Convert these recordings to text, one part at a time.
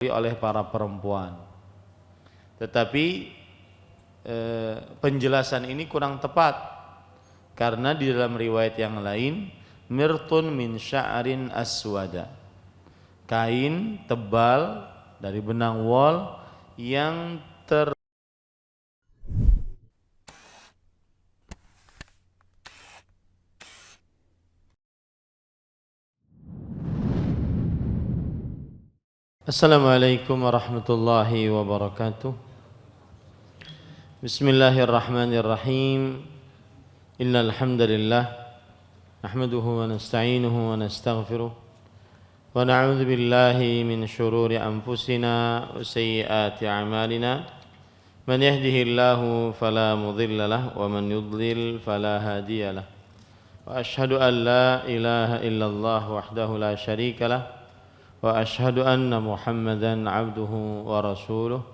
oleh para perempuan. Tetapi penjelasan ini kurang tepat karena di dalam riwayat yang lain mirtun min sya'rin aswada, kain tebal dari benang wol yang Assalamualaikum warahmatullahi wabarakatuh. Bismillahirrahmanirrahim. Innal hamdalillah nahmaduhu wa nasta'inuhu wa nastaghfiruh wa na'udzu billahi min shururi anfusina wa sayyiati a'malina. Man yahdihillahu fala mudilla lahu wa man yudlil fala hadiya lahu. Wa asyhadu an la ilaha illallah wahdahu la syarika lahu wa asyhadu anna Muhammadan abduhu wa rasuluh.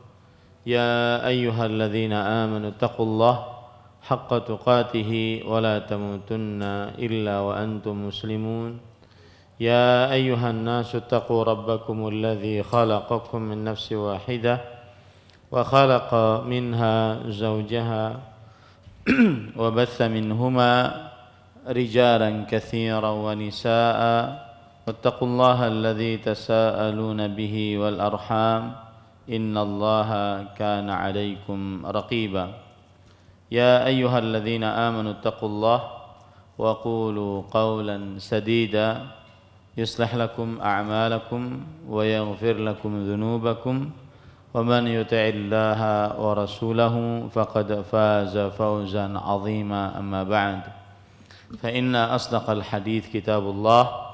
Ya ayyuhalladzina amanu taqullaha haqqa tuqatih wa la tamutunna illa wa antum muslimun. Ya ayyuhan nasu taqu rabbakumul ladzi khalaqakum min nafsin wahidah wa khalaqa minha zawjaha wa batha minhuma rijalan katsiran wa nisaa'a. واتقوا الله الذي تساءلون به والأرحام إن الله كان عليكم رقيبا. يا أيها الذين آمنوا اتقوا الله وقولوا قولا سديدا يصلح لكم أعمالكم ويغفر لكم ذنوبكم ومن يطع الله ورسوله فقد فاز فوزا عظيما. أما بعد فإن أصدق الحديث كتاب الله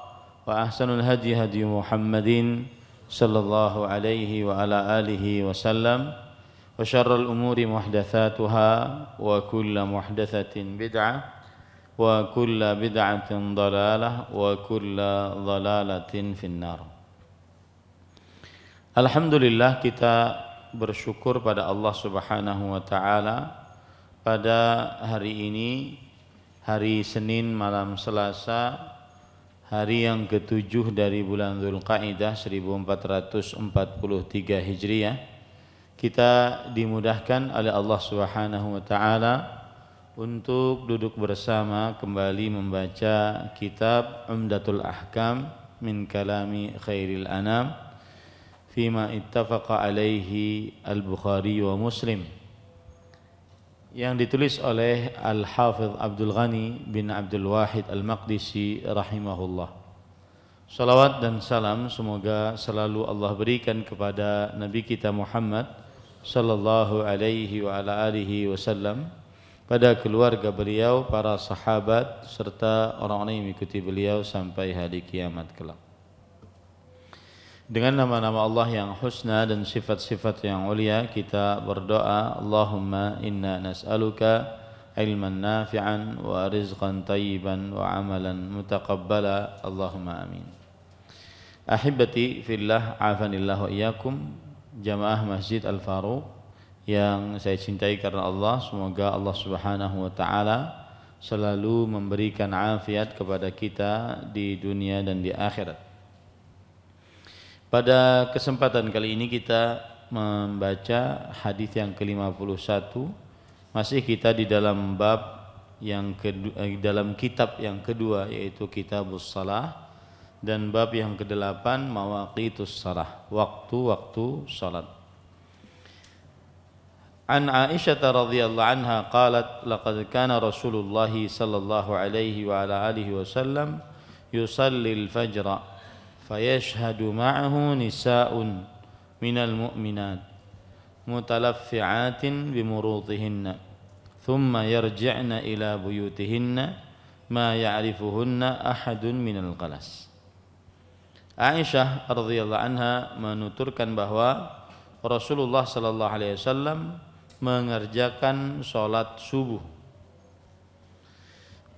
وأحسن الهدي هدي محمد صلى الله عليه وعلى آله وسلم وشر الأمور محدثاتها وكل محدثة بدعة وكل بدعة ضلالة وكل ضلالة في النار. Alhamdulillah, kita bersyukur pada Allah Subhanahu wa taala pada hari ini, hari Senin malam Selasa, hari yang ke-7 dari bulan Dzulqa'dah 1443 Hijriah, kita dimudahkan oleh Allah Subhanahu wa taala untuk duduk bersama kembali membaca kitab Umdatul Ahkam min kalami khairil anam fima ittafaqa alaihi al-Bukhari wa Muslim, yang ditulis oleh Al-Hafidh Abdul Ghani bin Abdul Wahid Al-Maqdisi rahimahullah. Salawat dan salam semoga selalu Allah berikan kepada Nabi kita Muhammad sallallahu alaihi wa ala alihi wasallam, pada keluarga beliau, para sahabat, serta orang-orang yang mengikuti beliau sampai hari kiamat kelak. Dengan nama-nama Allah yang husna dan sifat-sifat yang ulia, kita berdoa, Allahumma inna nas'aluka ilman nafi'an wa rizqan tayyiban wa amalan mutaqabbala, Allahumma amin. Ahibati fillah, afanillah wa iyyakum, jamaah Masjid Al-Faruq yang saya cintai karena Allah, semoga Allah Subhanahu wa taala selalu memberikan afiat kepada kita di dunia dan di akhirat. Pada kesempatan kali ini kita membaca hadis yang ke-51. Masih kita di dalam bab yang dalam kitab yang kedua, yaitu Kitabus Shalah, dan bab yang ke-8 Mawaqitus Shalah, waktu-waktu salat. An Aisyah radhiyallahu anha qalat laqad kana Rasulullah sallallahu alaihi wa ala alihi wasallam yusalli al-fajr فيشهد معه نساء من المؤمنات متلفعات بمروطهن ثم يرجعن إلى بيوتهن ما يعرفهن أحد من الغلس. Aisyah radhiyallahu anha menuturkan bahwa Rasulullah sallallahu alaihi wasallam mengerjakan salat subuh.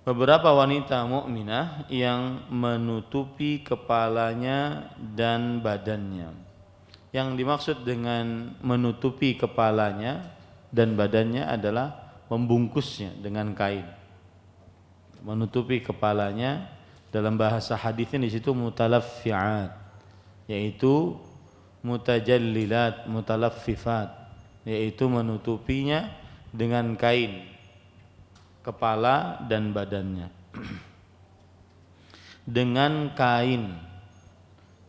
Beberapa wanita mukminah yang menutupi kepalanya dan badannya. Yang dimaksud dengan menutupi kepalanya dan badannya adalah membungkusnya dengan kain. Menutupi kepalanya dalam bahasa hadisnya di situ mutalaffi'at, yaitu mutajallilat mutalaffifat, yaitu menutupinya dengan kain kepala dan badannya. Dengan kain.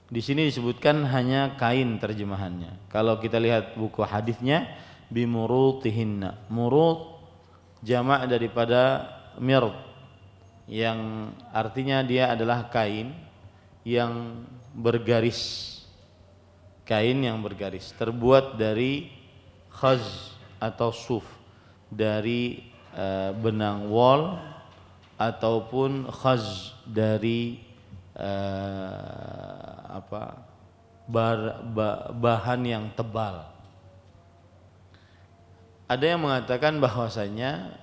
Di sini disebutkan hanya kain terjemahannya. Kalau kita lihat buku hadisnya bimurutihinna. Murut jamak daripada mird, yang artinya dia adalah kain yang bergaris. Kain yang bergaris terbuat dari khaz atau suf, dari benang wol ataupun khaz dari bahan yang tebal. Ada yang mengatakan bahwasanya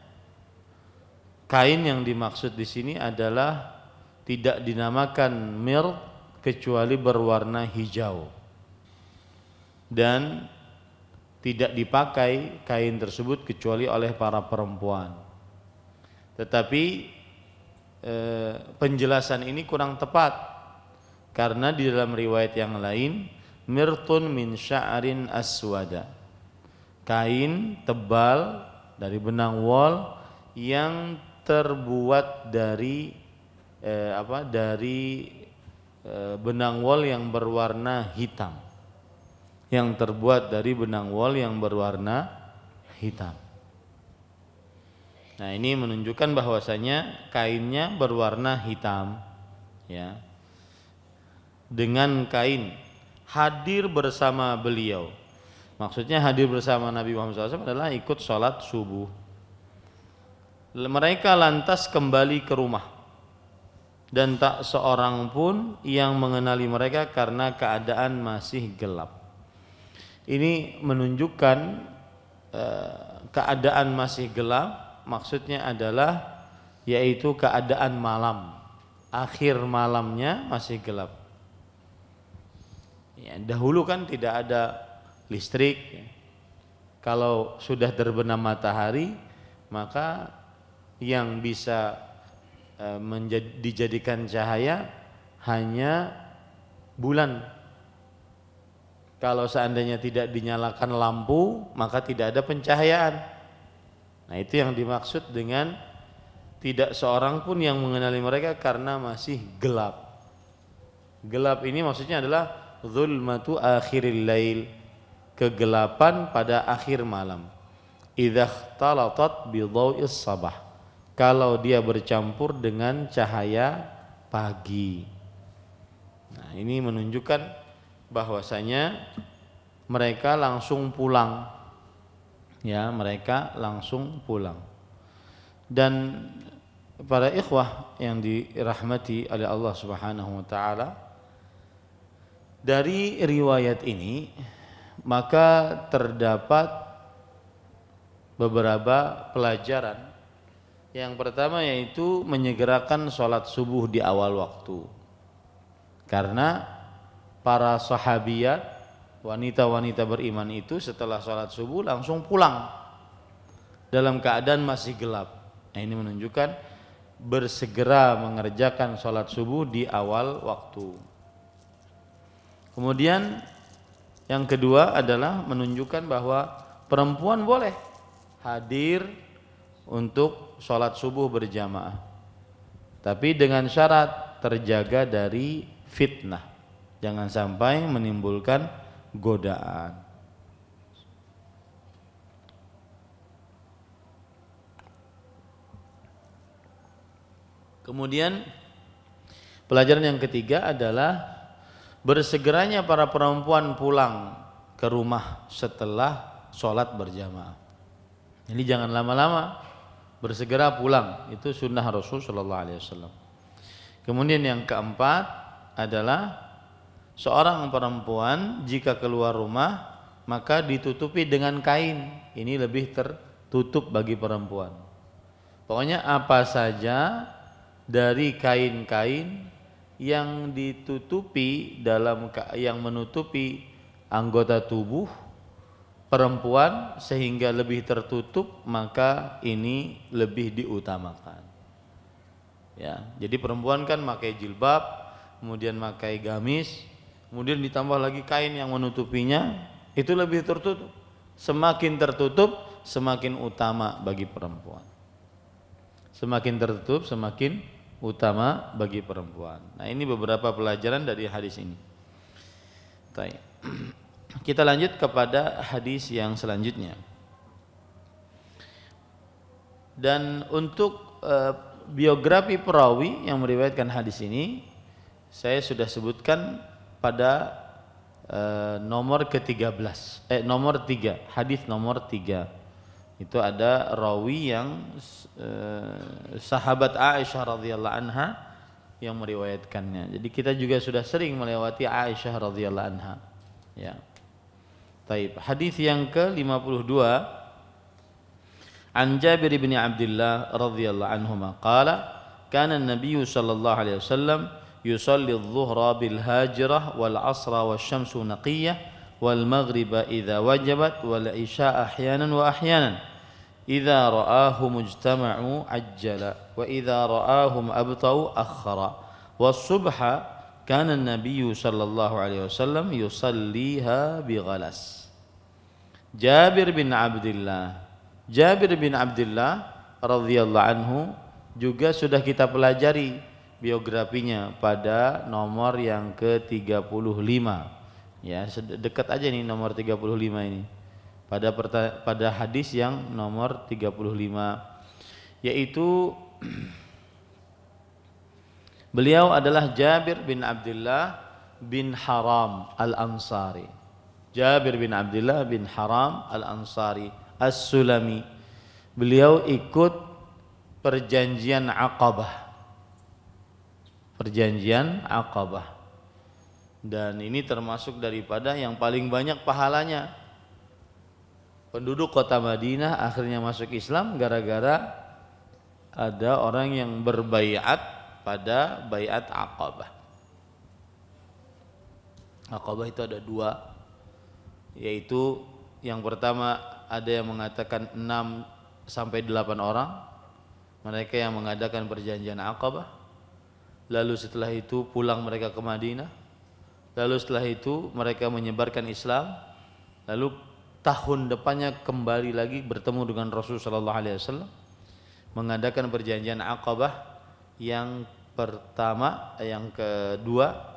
kain yang dimaksud di sini adalah tidak dinamakan mird kecuali berwarna hijau, dan tidak dipakai kain tersebut kecuali oleh para perempuan. Tetapi penjelasan ini kurang tepat, karena di dalam riwayat yang lain mirtun min sya'rin aswada, kain tebal dari benang wol yang terbuat dari benang wol yang berwarna hitam, yang terbuat dari benang wol yang berwarna hitam. Nah, ini menunjukkan bahwasanya kainnya berwarna hitam, ya. Dengan kain hadir bersama beliau. Maksudnya hadir bersama Nabi Muhammad SAW adalah ikut sholat subuh. Mereka lantas kembali ke rumah, dan tak seorang pun yang mengenali mereka karena keadaan masih gelap. Ini menunjukkan keadaan masih gelap, maksudnya adalah yaitu keadaan malam, akhir malamnya masih gelap. Ya, dahulu kan tidak ada listrik, ya. Kalau sudah terbenam matahari, maka yang bisa dijadikan cahaya hanya bulan. Kalau seandainya tidak dinyalakan lampu, maka tidak ada pencahayaan. Nah, itu yang dimaksud dengan tidak seorang pun yang mengenali mereka karena masih gelap. Gelap ini maksudnya adalah zulmatu akhiril lail, kegelapan pada akhir malam. Idza ikhtalatat bi dhau'is sabah, kalau dia bercampur dengan cahaya pagi. Nah, ini menunjukkan bahwasanya mereka langsung pulang, ya, mereka langsung pulang. Dan para ikhwah yang dirahmati oleh Allah Subhanahu wa taala, dari riwayat ini maka terdapat beberapa pelajaran. Yang pertama yaitu menyegerakan sholat subuh di awal waktu, karena para sahabiyat, wanita-wanita beriman itu setelah sholat subuh langsung pulang dalam keadaan masih gelap. Nah, ini menunjukkan bersegera mengerjakan sholat subuh di awal waktu. Kemudian yang kedua adalah menunjukkan bahwa perempuan boleh hadir untuk sholat subuh berjamaah, tapi dengan syarat terjaga dari fitnah. Jangan sampai menimbulkan godaan. Kemudian pelajaran yang ketiga adalah bersegeranya para perempuan pulang ke rumah setelah sholat berjamaah. Jadi jangan lama-lama, bersegera pulang. Itu sunnah Rasul Sallallahu Alaihi Wasallam. Kemudian yang keempat adalah seorang perempuan jika keluar rumah maka ditutupi dengan kain. Ini lebih tertutup bagi perempuan. Pokoknya apa saja dari kain-kain yang ditutupi yang menutupi anggota tubuh perempuan sehingga lebih tertutup, maka ini lebih diutamakan. Ya, jadi perempuan kan pakai jilbab, kemudian pakai gamis, kemudian ditambah lagi kain yang menutupinya, itu lebih tertutup. Semakin tertutup, semakin utama bagi perempuan. Semakin tertutup, semakin utama bagi perempuan. Nah, ini beberapa pelajaran dari hadis ini. Baik. Kita lanjut kepada hadis yang selanjutnya. Dan untuk biografi perawi yang meriwayatkan hadis ini saya sudah sebutkan pada nomor ke-13, nomor 3, hadis nomor 3. Itu ada rawi yang sahabat Aisyah radhiyallahu anha yang meriwayatkannya. Jadi kita juga sudah sering melewati Aisyah radhiyallahu anha. Ya. Baik, hadis yang ke-52 An Jabir bin Abdullah radhiyallahu anhuma qala kana an-nabiy sallallahu alaihi wasallam yusalli adh-dhuhra bil hajrah wal 'ashra wasyamsu naqiyyah wal maghriba idza wajabat wal isya ahyanan wa ahyanan idza ra'ahu mujtama'u ajjala wa idza ra'ahum abtau akhara was subha kana an-nabiy sallallahu alaihi wasallam yusalliha bi ghalas. Jabir bin Abdullah radhiyallahu anhu juga sudah kita pelajari biografinya pada nomor yang ke-35. Ya, dekat aja nih nomor 35 ini. Pada hadis yang nomor 35, yaitu beliau adalah Jabir bin Abdullah bin Haram Al-Ansari. Jabir bin Abdullah bin Haram Al-Ansari As-Sulami. Beliau ikut perjanjian Aqabah. Perjanjian Aqabah. Dan ini termasuk daripada yang paling banyak pahalanya. Penduduk kota Madinah akhirnya masuk Islam gara-gara ada orang yang berbaiat pada baiat Aqabah. Aqabah itu ada dua, yaitu yang pertama ada yang mengatakan 6 sampai 8 orang, mereka yang mengadakan perjanjian Aqabah. Lalu setelah itu pulang mereka ke Madinah. Lalu setelah itu mereka menyebarkan Islam. Lalu tahun depannya kembali lagi bertemu dengan Rasulullah sallallahu alaihi wasallam mengadakan perjanjian Aqabah yang pertama, yang kedua,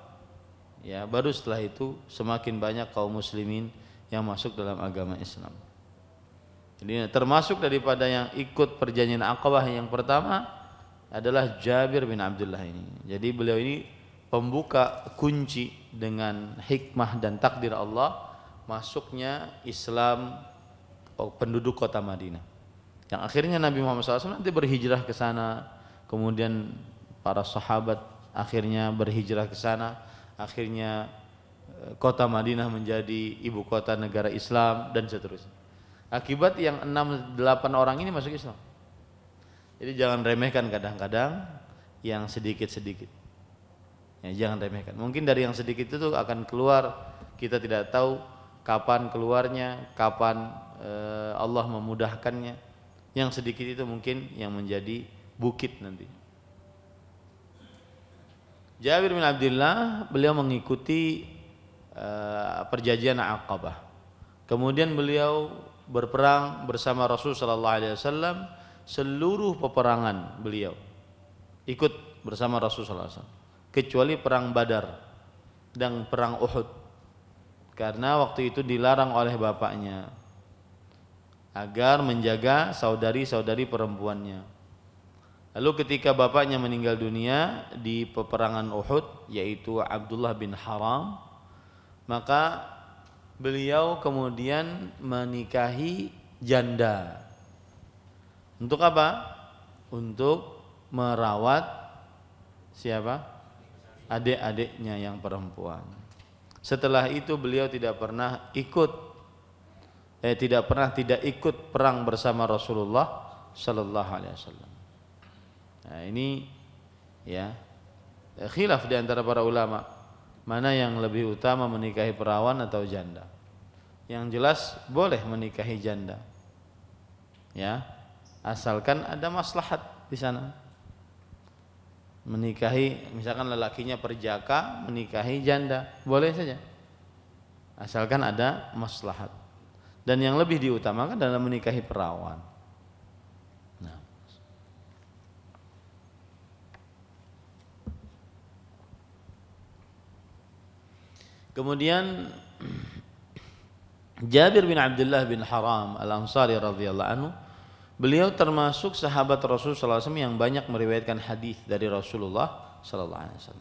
ya, baru setelah itu semakin banyak kaum muslimin yang masuk dalam agama Islam. Jadi termasuk daripada yang ikut perjanjian Aqabah yang pertama adalah Jabir bin Abdullah ini. Jadi beliau ini pembuka kunci dengan hikmah dan takdir Allah masuknya Islam penduduk kota Madinah. Yang akhirnya Nabi Muhammad SAW nanti berhijrah ke sana, kemudian para sahabat akhirnya berhijrah ke sana, akhirnya kota Madinah menjadi ibu kota negara Islam dan seterusnya. Akibat yang 6-8 orang ini masuk Islam. Jadi jangan remehkan kadang-kadang yang sedikit-sedikit. Ya, jangan remehkan. Mungkin dari yang sedikit itu akan keluar, kita tidak tahu kapan keluarnya, kapan Allah memudahkannya. Yang sedikit itu mungkin yang menjadi bukit nanti. Jabir bin Abdullah beliau mengikuti perjanjian Aqabah. Kemudian beliau berperang bersama Rasul sallallahu alaihi wasallam, seluruh peperangan beliau ikut bersama Rasul sallallahu alaihi wasallam kecuali perang Badar dan perang Uhud. Karena waktu itu dilarang oleh bapaknya agar menjaga saudari-saudari perempuannya. Lalu ketika bapaknya meninggal dunia di peperangan Uhud, yaitu Abdullah bin Haram, maka beliau kemudian menikahi janda. Untuk apa? Untuk merawat siapa? Adik-adiknya yang perempuan. Setelah itu beliau tidak pernah tidak ikut perang bersama Rasulullah sallallahu alaihi wasallam. Nah, ini ya khilaf di antara para ulama, mana yang lebih utama menikahi perawan atau janda. Yang jelas boleh menikahi janda. Ya, asalkan ada maslahat di sana. menikahi, misalkan lelakinya perjaka menikahi janda, boleh saja, asalkan ada maslahat. Dan yang lebih diutamakan dalam menikahi perawan. Nah. Kemudian Jabir bin Abdullah bin Haram Al-Ansari radhiyallahu anhu, beliau termasuk sahabat Rasulullah SAW yang banyak meriwayatkan hadis dari Rasulullah SAW.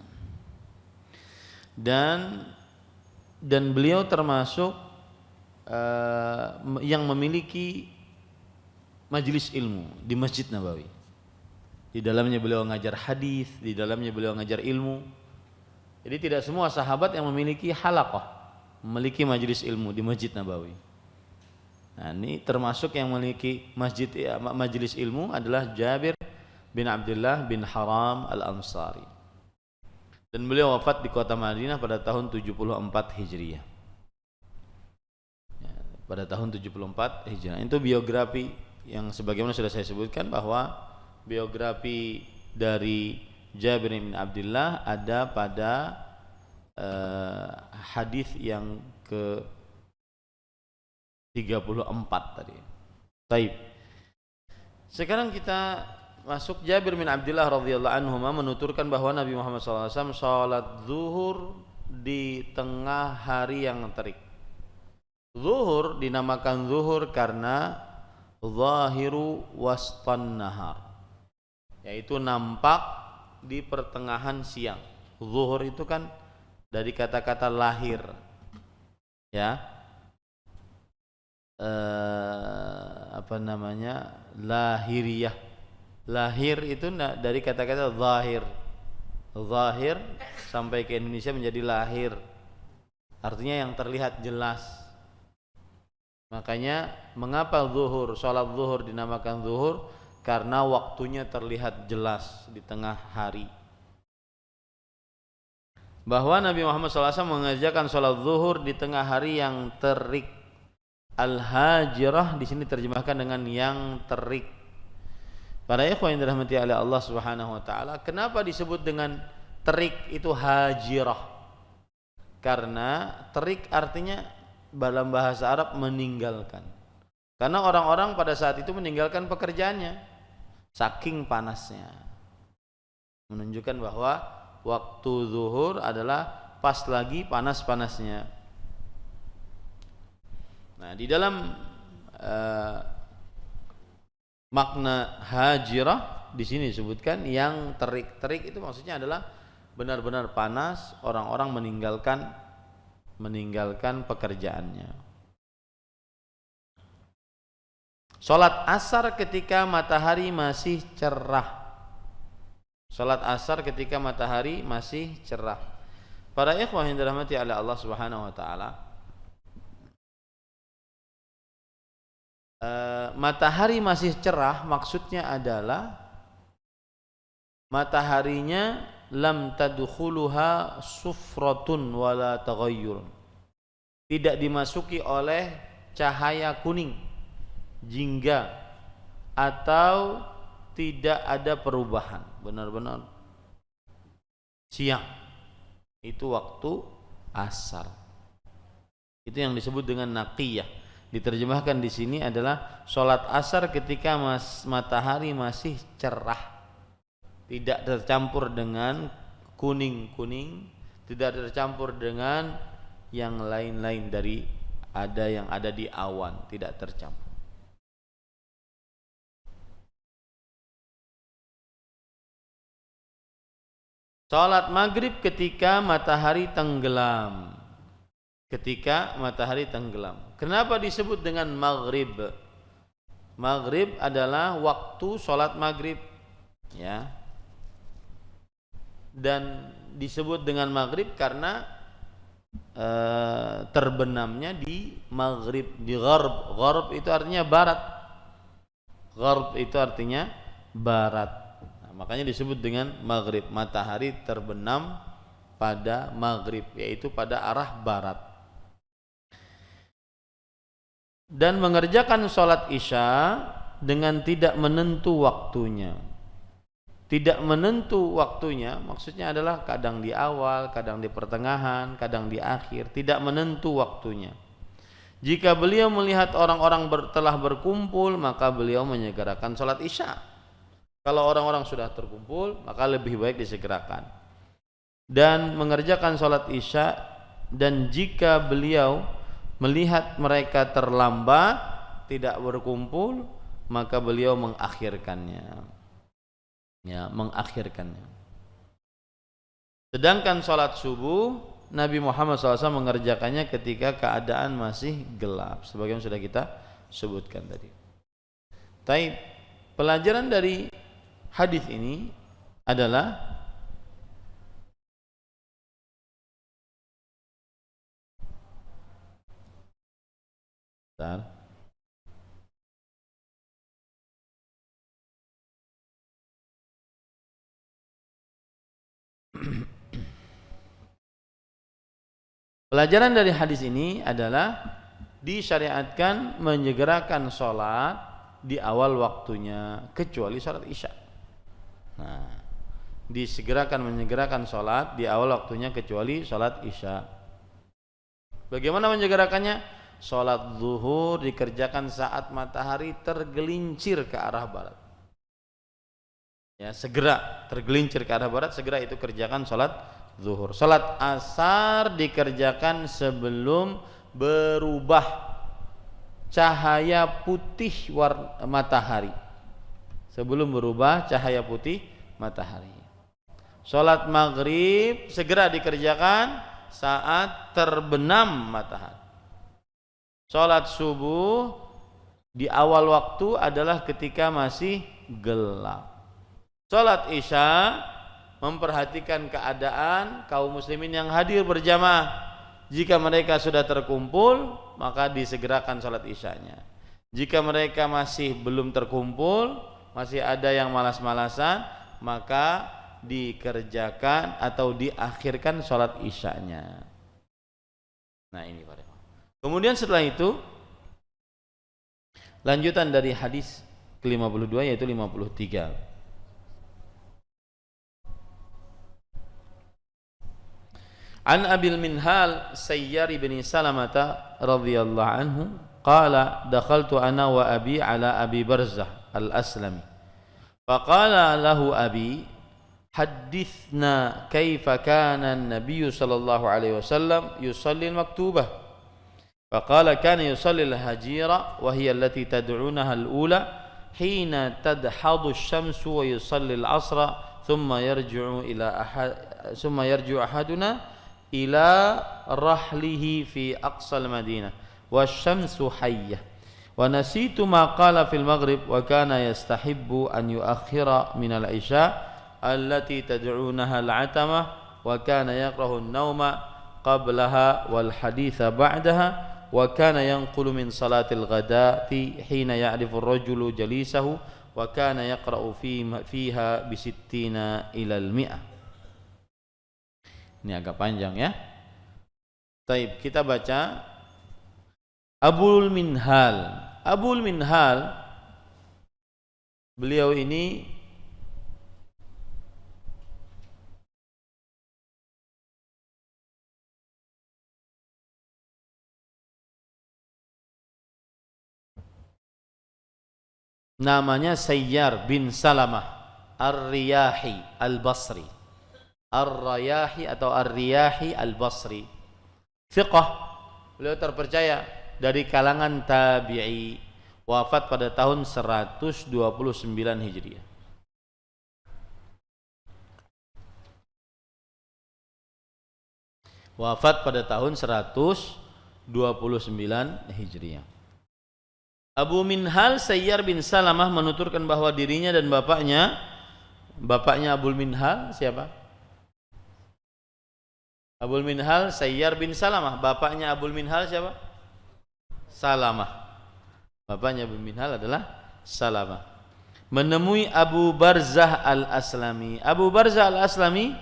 Dan beliau termasuk yang memiliki majelis ilmu di Masjid Nabawi. Di dalamnya beliau ngajar hadis, di dalamnya beliau ngajar ilmu. Jadi tidak semua sahabat yang memiliki halaqah, memiliki majelis ilmu di Masjid Nabawi. Nah, ini termasuk yang memiliki majelis ilmu adalah Jabir bin Abdullah bin Haram Al-Ansari. Dan beliau wafat di kota Madinah pada tahun 74 Hijriah. Pada tahun 74 Hijriah. Itu biografi yang sebagaimana sudah saya sebutkan, bahwa biografi dari Jabir bin Abdullah ada pada hadis yang ke 34 tadi. Baik. Sekarang kita masuk. Jabir bin Abdullah radhiyallahu anhu menuturkan bahwa Nabi Muhammad SAW salat zuhur di tengah hari yang terik. Zuhur dinamakan zuhur karena zahiru wastan nahar, yaitu nampak di pertengahan siang. Zuhur itu kan dari kata-kata lahir, ya, lahiriyah. Lahir itu dari kata-kata zahir. Zahir sampai ke Indonesia menjadi lahir, artinya yang terlihat jelas. Makanya mengapa zuhur, sholat zuhur dinamakan zuhur? Karena waktunya terlihat jelas di tengah hari. Bahwa Nabi Muhammad SAW mengajarkan sholat zuhur di tengah hari yang terik. Al-hajirah di sini terjemahkan dengan yang terik. Para ikhwan yang dirahmati oleh Allah Subhanahu wa taala, kenapa disebut dengan terik itu hajirah? Karena terik artinya dalam bahasa Arab meninggalkan. Karena orang-orang pada saat itu meninggalkan pekerjaannya saking panasnya. Menunjukkan bahwa waktu zuhur adalah pas lagi panas-panasnya. Nah, di dalam makna hajirah di sini disebutkan yang terik. Terik itu maksudnya adalah benar-benar panas, orang-orang meninggalkan pekerjaannya. Salat asar ketika matahari masih cerah. Salat asar ketika matahari masih cerah. Para ikhwah yang dirahmati oleh Allah Subhanahu wa taala, matahari masih cerah maksudnya adalah mataharinya lam tadkhuluha sufratun wala taghayyur, tidak dimasuki oleh cahaya kuning, jingga, atau tidak ada perubahan, benar-benar siang. Itu waktu asar. Itu yang disebut dengan naqiyah. Diterjemahkan di sini adalah salat asar ketika matahari masih cerah, tidak tercampur dengan kuning-kuning, tidak tercampur dengan yang lain-lain dari yang ada di awan, tidak tercampur. Salat maghrib ketika matahari tenggelam. Ketika matahari tenggelam. Kenapa disebut dengan maghrib? Maghrib adalah waktu salat maghrib, ya. Dan disebut dengan maghrib karena terbenamnya di maghrib, di gharb. Gharb itu artinya barat. Gharb itu artinya barat. Nah, makanya disebut dengan maghrib. Matahari terbenam pada maghrib, yaitu pada arah barat. Dan mengerjakan sholat isya dengan tidak menentu waktunya. tidak menentu waktunya, maksudnya adalah kadang di awal, kadang di pertengahan, kadang di akhir, tidak menentu waktunya. Jika beliau melihat orang-orang telah berkumpul, maka beliau menyegerakan sholat isya. Kalau orang-orang sudah terkumpul, maka lebih baik disegerakan dan mengerjakan sholat isya. Dan jika beliau melihat mereka terlambat, tidak berkumpul, maka beliau mengakhirkannya. Ya, mengakhirkannya. Sedangkan sholat subuh Nabi Muhammad SAW mengerjakannya ketika keadaan masih gelap, sebagaimana sudah kita sebutkan tadi. Taib, pelajaran dari hadis ini adalah pelajaran dari hadis ini adalah disyariatkan menyegerakan sholat di awal waktunya kecuali sholat isya. Nah, menyegerakan sholat di awal waktunya kecuali sholat isya. Bagaimana menyegerakannya? Sholat zuhur dikerjakan saat matahari tergelincir ke arah barat. Ya, segera tergelincir ke arah barat, segera itu kerjakan sholat zuhur. Sholat asar dikerjakan sebelum berubah cahaya putih matahari. Sebelum berubah cahaya putih matahari. Sholat maghrib segera dikerjakan saat terbenam matahari. Sholat subuh di awal waktu adalah ketika masih gelap. Sholat isya memperhatikan keadaan kaum muslimin yang hadir berjamaah. Jika mereka sudah terkumpul, maka disegerakan sholat isyanya. Jika mereka masih belum terkumpul, masih ada yang malas-malasan, maka dikerjakan atau diakhirkan sholat isyanya. Nah ini Pak. Kemudian setelah itu lanjutan dari hadis ke-52 yaitu 53. An Abil Minhal Sayyar bin Salamah radhiyallahu anhu qala dakhaltu ana wa abi ala Abi Barzah al-Aslami faqala lahu abi haddithna kaifa kana an-nabiy sallallahu alaihi wasallam yusalli al-maktubah faqala kana yusalli al-hajira wa hiya allati tad'unaha al-ula hina tadhadu asy-syamsu wa yusalli al-'asra thumma yarji'u ahaduna ila rahlihi fi aqsal madinah wasyamsu hayyah wa nasitu ma qala fil maghrib wa kana yastahibbu an yuakhira min al isya allati tad'unaha al atamah wa kana yakrahu an-nawma qablaha wal haditha ba'daha wa kana yanqulu min salatil ghadati hina ya'rifu ar-rajulu jalisahu wa kana yaqra'u fiha bi 60 ila al-mi'ah. Ini agak panjang ya. Taib, kita baca Abul Minhal. Abul Minhal beliau ini namanya Sayyar bin Salamah Ar-Riyahi Al-Basri. Ar-Riyahi atau Ar-Riyahi Al-Basri. Thiqah, beliau terpercaya dari kalangan tabi'i, wafat pada tahun 129 Hijriah. Wafat pada tahun 129 Hijriah. Abu Minhal Sayyar bin Salamah menuturkan bahwa dirinya dan bapaknya Abul Minhal siapa? Abul Minhal Sayyar bin Salamah. Bapaknya Abul Minhal siapa? Salamah. Bapaknya Abul Minhal adalah Salamah. Menemui Abu Barzah al-Aslami. Abu Barzah al-Aslami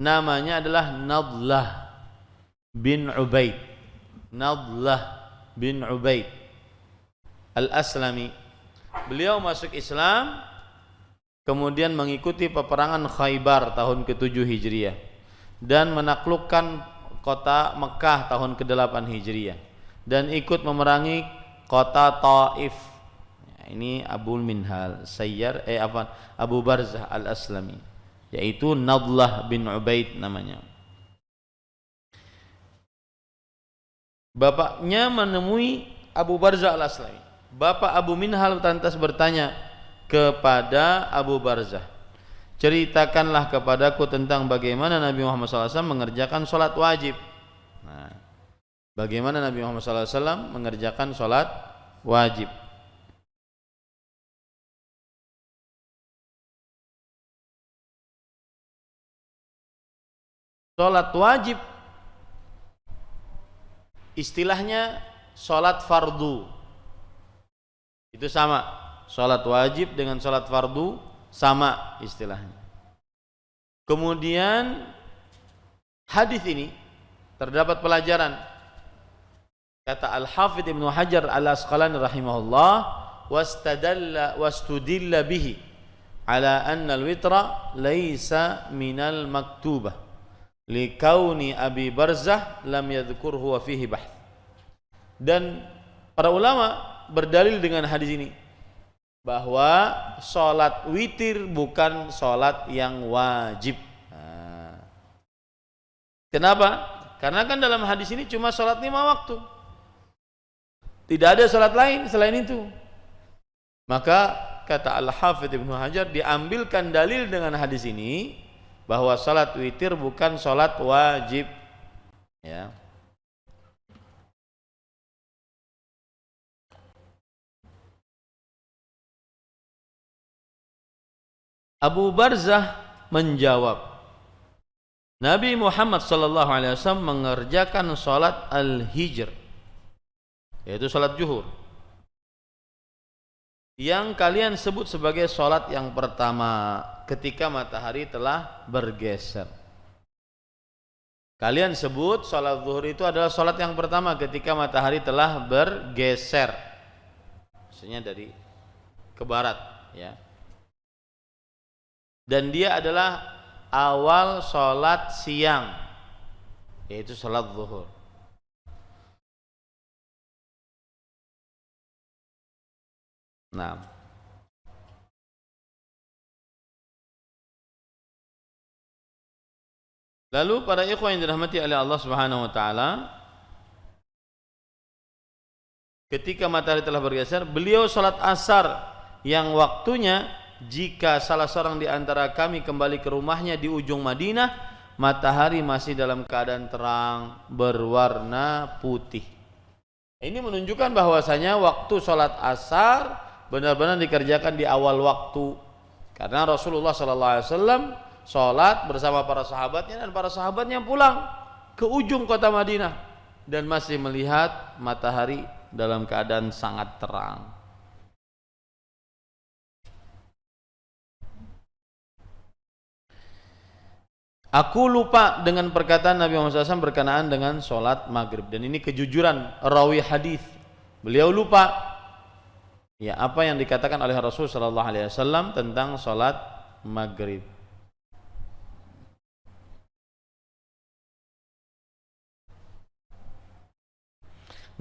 namanya adalah Nadlah bin Ubaid. Nadlah bin Ubaid al-Aslami. Beliau masuk Islam kemudian mengikuti peperangan Khaybar tahun ke-7 Hijriah dan menaklukkan kota Mekah tahun ke-8 Hijriah dan ikut memerangi kota Taif. Ini Abu Minhal Abu Barzah al-Aslami, yaitu Nadlah bin Ubaid namanya. Bapaknya menemui Abu Barzah al-Aslami. Bapak Abu Minhal lantas bertanya kepada Abu Barzah, ceritakanlah kepadaku tentang bagaimana Nabi Muhammad SAW mengerjakan sholat wajib. Nah, bagaimana Nabi Muhammad SAW mengerjakan sholat wajib? Sholat wajib istilahnya sholat fardu, itu sama. Sholat wajib dengan sholat fardu sama istilahnya. Kemudian hadis ini terdapat pelajaran. Kata Al-Hafidz Ibnu Hajar Al-Asqalani rahimahullah, wastudilla bihi ala anna al-witra laisa minal maktubah likauni Abi Barzah lam yadhkurhu wa fihi bahth. Dan para ulama berdalil dengan hadis ini bahwa sholat witir bukan sholat yang wajib. Kenapa? Karena kan dalam hadis ini cuma sholat 5 waktu, tidak ada sholat lain selain itu. Maka kata Al-Hafidz Ibnu Hajar, diambilkan dalil dengan hadis ini bahwa salat witir bukan salat wajib, ya. Abu Barzah menjawab, Nabi Muhammad sallallahu alaihi wasallam mengerjakan salat al-hijr, yaitu salat zuhur, yang kalian sebut sebagai salat yang pertama ketika matahari telah bergeser. Kalian sebut salat zuhur itu adalah salat yang pertama ketika matahari telah bergeser, maksudnya dari ke barat, ya. Dan dia adalah awal salat siang, yaitu salat zuhur. Nah, lalu para ikhwan yang dirahmati oleh Allah Subhanahu wa taala, ketika matahari telah bergeser, beliau salat asar yang waktunya jika salah seorang di antara kami kembali ke rumahnya di ujung Madinah, matahari masih dalam keadaan terang berwarna putih. Ini menunjukkan bahwasanya waktu salat asar benar-benar dikerjakan di awal waktu, karena Rasulullah SAW sholat bersama para sahabatnya dan para sahabatnya pulang ke ujung kota Madinah dan masih melihat matahari dalam keadaan sangat terang. Aku lupa dengan perkataan Nabi Muhammad SAW berkenaan dengan sholat maghrib, dan ini kejujuran rawi hadis. Beliau lupa ya apa yang dikatakan oleh Rasul sallallahu alaihi wasallam tentang salat maghrib.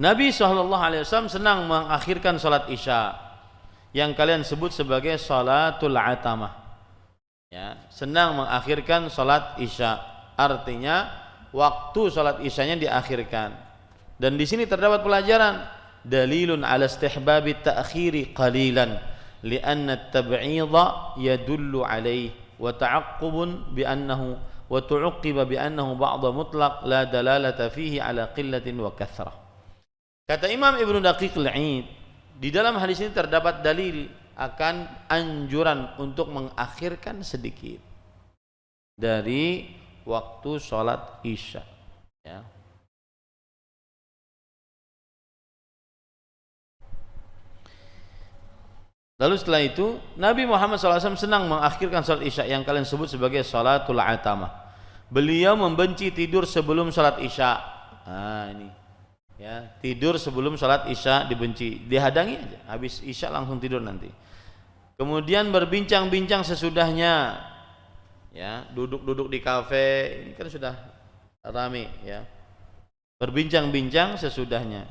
Nabi sallallahu alaihi wasallam senang mengakhirkan salat isya yang kalian sebut sebagai salatul atamah. Ya, senang mengakhirkan salat isya, artinya waktu salat isyanya diakhirkan. Dan di sini terdapat pelajaran, dalilun ala istihbabi ta'khiri qalilan li'anna at-tab'idha yadullu alayhi wa ta'aqqubun bi annahu wa tu'aqqiba bi annahu ba'dha mutlaq la dalalata fihi ala qillatin wa kathrah. Kata Imam Ibnu Daqiq al-Id, di dalam hadis ini terdapat dalil akan anjuran untuk mengakhirkan sedikit dari waktu sholat isya, ya. Lalu setelah itu Nabi Muhammad SAW senang mengakhirkan sholat isya yang kalian sebut sebagai sholatul atamah. Beliau membenci tidur sebelum sholat isya. Nah ini, ya, tidur sebelum sholat isya dibenci, dihadangi aja, habis isya langsung tidur nanti. Kemudian berbincang-bincang sesudahnya. Ya, duduk-duduk di kafe, ini kan sudah rame ya. Berbincang-bincang sesudahnya.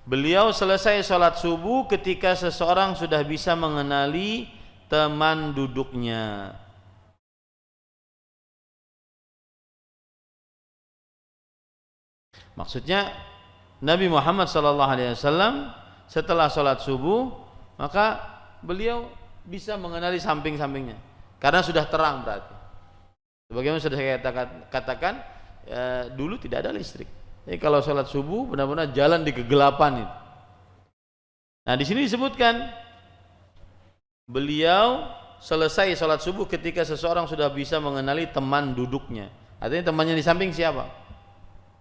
Beliau selesai sholat subuh ketika seseorang sudah bisa mengenali teman duduknya. Maksudnya Nabi Muhammad SAW setelah sholat subuh maka beliau bisa mengenali samping-sampingnya karena sudah terang berarti. Sebagaimana sudah saya katakan dulu tidak ada listrik. Jadi kalau sholat subuh benar-benar jalan di kegelapan itu. Nah di sini disebutkan beliau selesai sholat subuh ketika seseorang sudah bisa mengenali teman duduknya. Artinya temannya di samping siapa?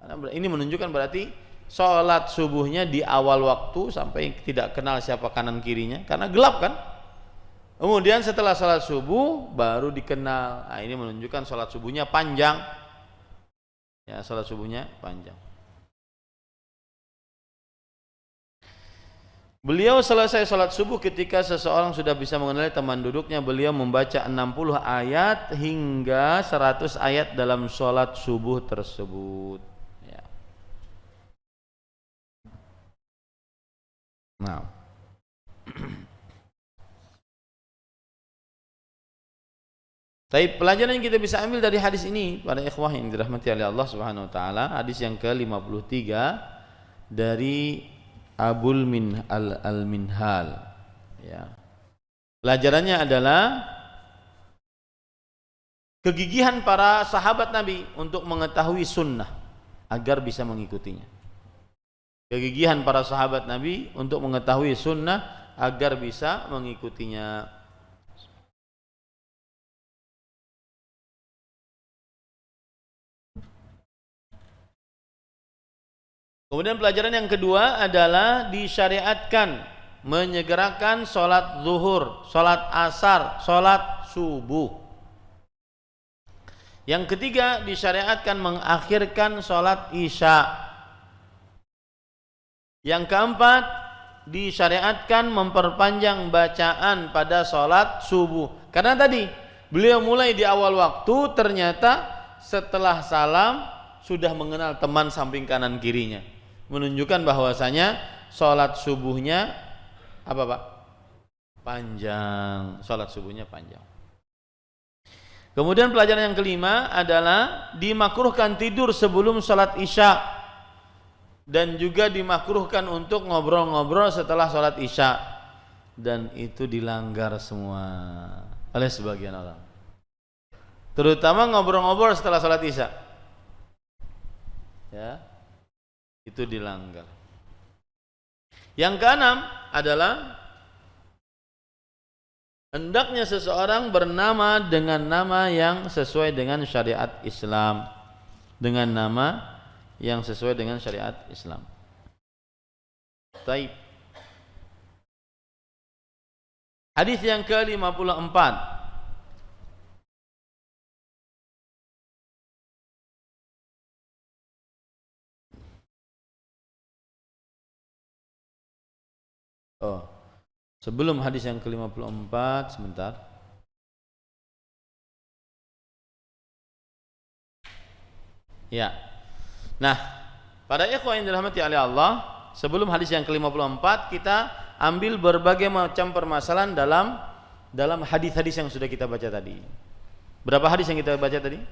Ini menunjukkan berarti sholat subuhnya di awal waktu sampai tidak kenal siapa kanan kirinya karena gelap kan. Kemudian setelah sholat subuh baru dikenal. Nah, ini menunjukkan sholat subuhnya panjang. Ya, sholat subuhnya panjang. Beliau selesai sholat subuh ketika seseorang sudah bisa mengenali teman duduknya. Beliau membaca 60 ayat hingga 100 ayat dalam sholat subuh tersebut. Ya. Nah, tapi pelajaran yang kita bisa ambil dari hadis ini pada ikhwah yang dirahmati oleh Allah Subhanahu wa taala, hadis yang ke-53 dari Abul Al-Minhal. Ya. Pelajarannya adalah kegigihan para sahabat Nabi untuk mengetahui sunnah agar bisa mengikutinya. Kegigihan para sahabat Nabi untuk mengetahui sunnah agar bisa mengikutinya. Kemudian pelajaran yang kedua adalah disyariatkan menyegerakan sholat zuhur, sholat asar, sholat subuh. Yang ketiga disyariatkan mengakhirkan sholat isya. Yang keempat disyariatkan memperpanjang bacaan pada sholat subuh. Karena tadi beliau mulai di awal waktu, ternyata setelah salam sudah mengenal teman samping kanan kirinya, menunjukkan bahwasanya sholat subuhnya apa Pak? Panjang. Sholat subuhnya panjang. Kemudian pelajaran yang kelima adalah dimakruhkan tidur sebelum sholat isya dan juga dimakruhkan untuk ngobrol-ngobrol setelah sholat isya, dan itu dilanggar semua oleh sebagian orang, terutama ngobrol-ngobrol setelah sholat isya. Ya, itu dilanggar. Yang keenam adalah hendaknya seseorang bernama dengan nama yang sesuai dengan syariat Islam, dengan nama yang sesuai dengan syariat Islam. Baik. Hadis yang ke-54. Oh, sebelum hadis yang ke-54, sebentar. Ya. Nah, pada ikhwah yang dirahmati oleh Allah, sebelum hadis yang ke-54 kita ambil berbagai macam permasalahan dalam hadis-hadis yang sudah kita baca tadi. Berapa hadis yang kita baca tadi?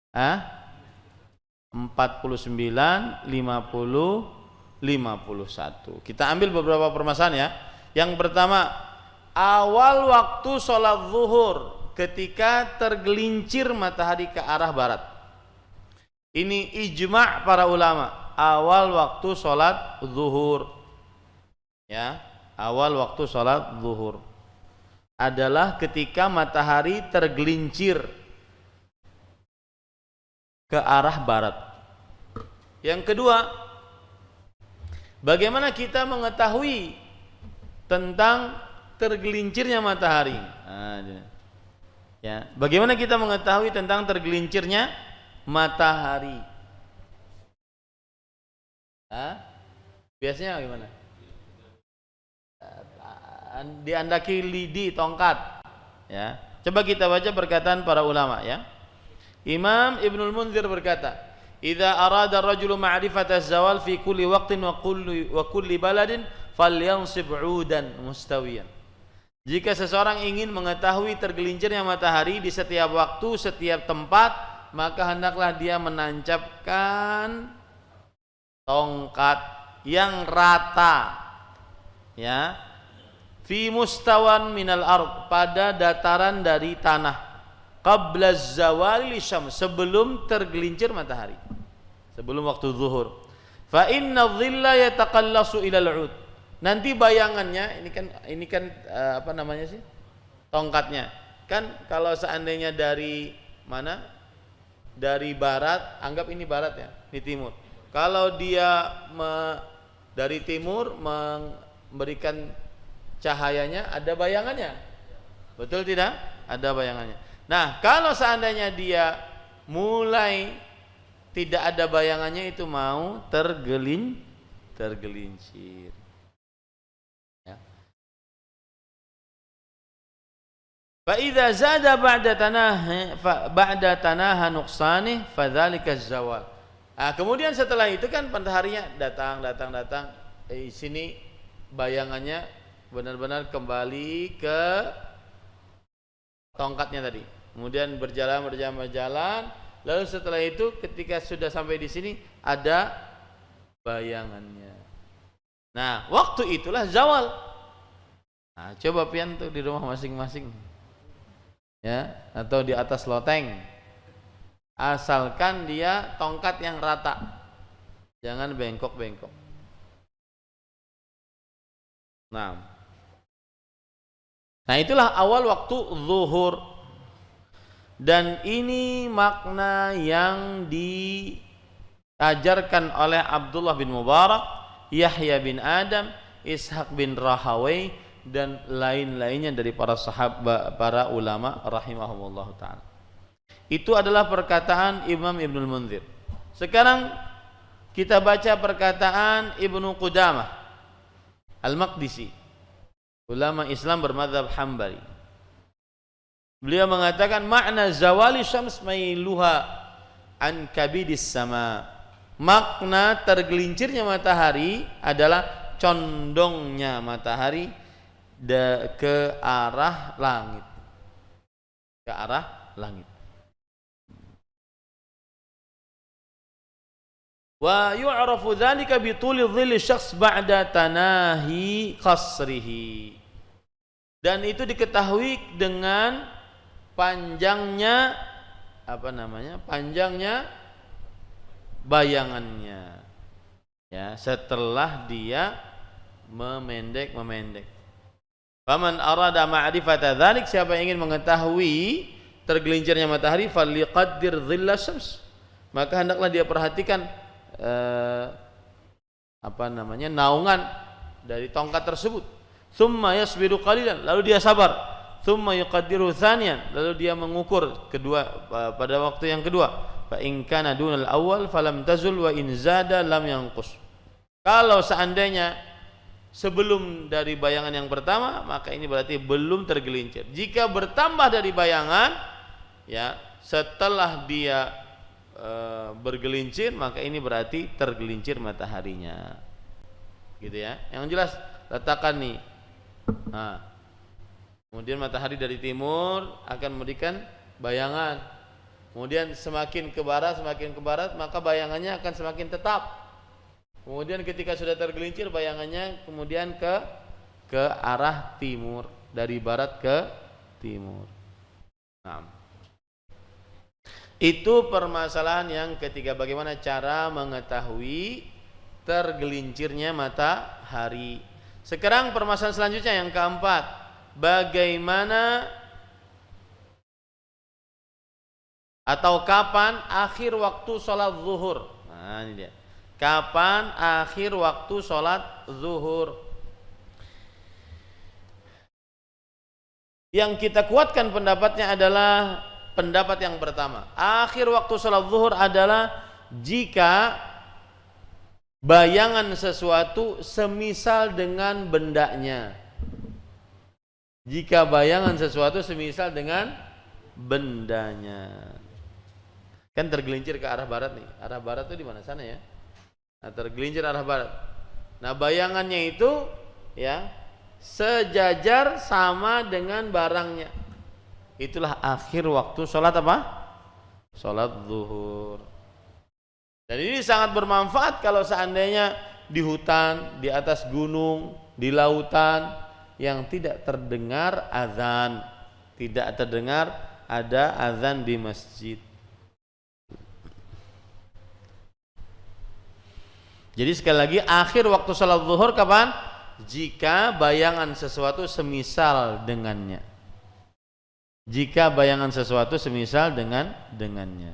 49, 50, 51. Kita ambil beberapa permasalahan ya. Yang pertama, awal waktu sholat zuhur ketika tergelincir matahari ke arah barat. Ini ijma' para ulama. Awal waktu sholat zuhur, ya, awal waktu sholat zuhur adalah ketika matahari tergelincir ke arah barat. Yang kedua, bagaimana kita mengetahui tentang tergelincirnya matahari? Ya, bagaimana kita mengetahui tentang tergelincirnya matahari? Biasanya bagaimana? diandaki lidi tongkat. Ya. Coba kita baca perkataan para ulama ya. Imam Ibnul Munzir berkata, "Idza arada ar-rajulu ma'rifata az-zawal fi kulli waqtin wa kulli baladin falyansib 'udan mustawiyan." Jika seseorang ingin mengetahui tergelincirnya matahari di setiap waktu, setiap tempat, maka hendaklah dia menancapkan tongkat yang rata, ya, fi mustawan minal ard, pada dataran dari tanah, qabla zawali syams, sebelum tergelincir matahari, sebelum waktu zuhur. Fa inna dhilla yataqallasu ilal 'ud. Nanti bayangannya ini kan apa namanya sih? Tongkatnya. Kan kalau seandainya dari mana? Dari barat, anggap ini barat ya, di timur. Kalau dia dari timur memberikan cahayanya, ada bayangannya. Betul tidak? Ada bayangannya. Nah, kalau seandainya dia mulai tidak ada bayangannya, itu mau tergelincir. Ya. Fa idza zada ba'da tanaha nuqsani fadzalika az-zawal. Nah, kemudian setelah itu kan mataharinya datang. Sini bayangannya benar-benar kembali ke tongkatnya tadi. Kemudian berjalan, lalu setelah itu ketika sudah sampai di sini ada bayangannya. Nah, waktu itulah zawal. Nah, coba pian tuh di rumah masing-masing, ya, atau di atas loteng. Asalkan dia tongkat yang rata, jangan bengkok-bengkok. Nah, itulah awal waktu zuhur. Dan ini makna yang diajarkan oleh Abdullah bin Mubarak, Yahya bin Adam, Ishaq bin Rahawai, dan lain-lainnya dari para sahabat, para ulama rahimahumullah ta'ala. Itu adalah perkataan Imam Ibnul Munzir. Sekarang kita baca perkataan Ibnu Qudamah Al-Maqdisi, ulama Islam bermadzhab Hambali. Beliau mengatakan makna zawali syams mailuha an kabidis sama. Makna tergelincirnya matahari adalah condongnya matahari ke arah langit. Ke arah langit. Wa yu'rafu dzalika bi tuli dhilli syakhs ba'da tanahi qasrihi. Dan itu diketahui dengan panjangnya panjangnya bayangannya. Ya, setelah dia memendek. Faman arada ma'rifata dzalik, siapa yang ingin mengetahui tergelincirnya matahari, faliqaddir dhilla syams, maka hendaklah dia perhatikan naungan dari tongkat tersebut. Tsumma yasbiru qalilan, lalu dia sabar. Tsumma yuqaddiru tsaniyan, lalu dia mengukur pada waktu yang kedua. Fa in kana dunal awwal falam tazul wa in zada lam yanqus. Kalau seandainya sebelum dari bayangan yang pertama, maka ini berarti belum tergelincir. Jika bertambah dari bayangan, ya, setelah dia bergelincir, maka ini berarti tergelincir mataharinya, gitu ya. Yang jelas letakkan nih. Nah, kemudian matahari dari timur akan memberikan bayangan. Kemudian semakin ke barat, maka bayangannya akan semakin tetap. Kemudian ketika sudah tergelincir, bayangannya kemudian ke arah timur, dari barat ke timur. Nah, itu permasalahan yang ketiga, bagaimana cara mengetahui tergelincirnya matahari. Sekarang permasalahan selanjutnya yang keempat, bagaimana atau kapan akhir waktu sholat zuhur. Nah, ini dia. Kapan akhir waktu sholat zuhur? Yang kita kuatkan pendapatnya adalah pendapat yang pertama. Akhir waktu sholat zuhur adalah jika bayangan sesuatu semisal dengan bendanya. Jika bayangan sesuatu semisal dengan bendanya. Kan tergelincir ke arah barat nih. Arah barat itu di mana sana ya? Nah, tergelincir arah barat. Nah, bayangannya itu ya sejajar sama dengan barangnya. Itulah akhir waktu sholat apa? Sholat zuhur. Dan ini sangat bermanfaat kalau seandainya di hutan, di atas gunung, di lautan yang tidak terdengar azan, tidak terdengar ada azan di masjid. Jadi sekali lagi akhir waktu salat zuhur kapan? Jika bayangan sesuatu semisal dengannya. Jika bayangan sesuatu semisal dengannya.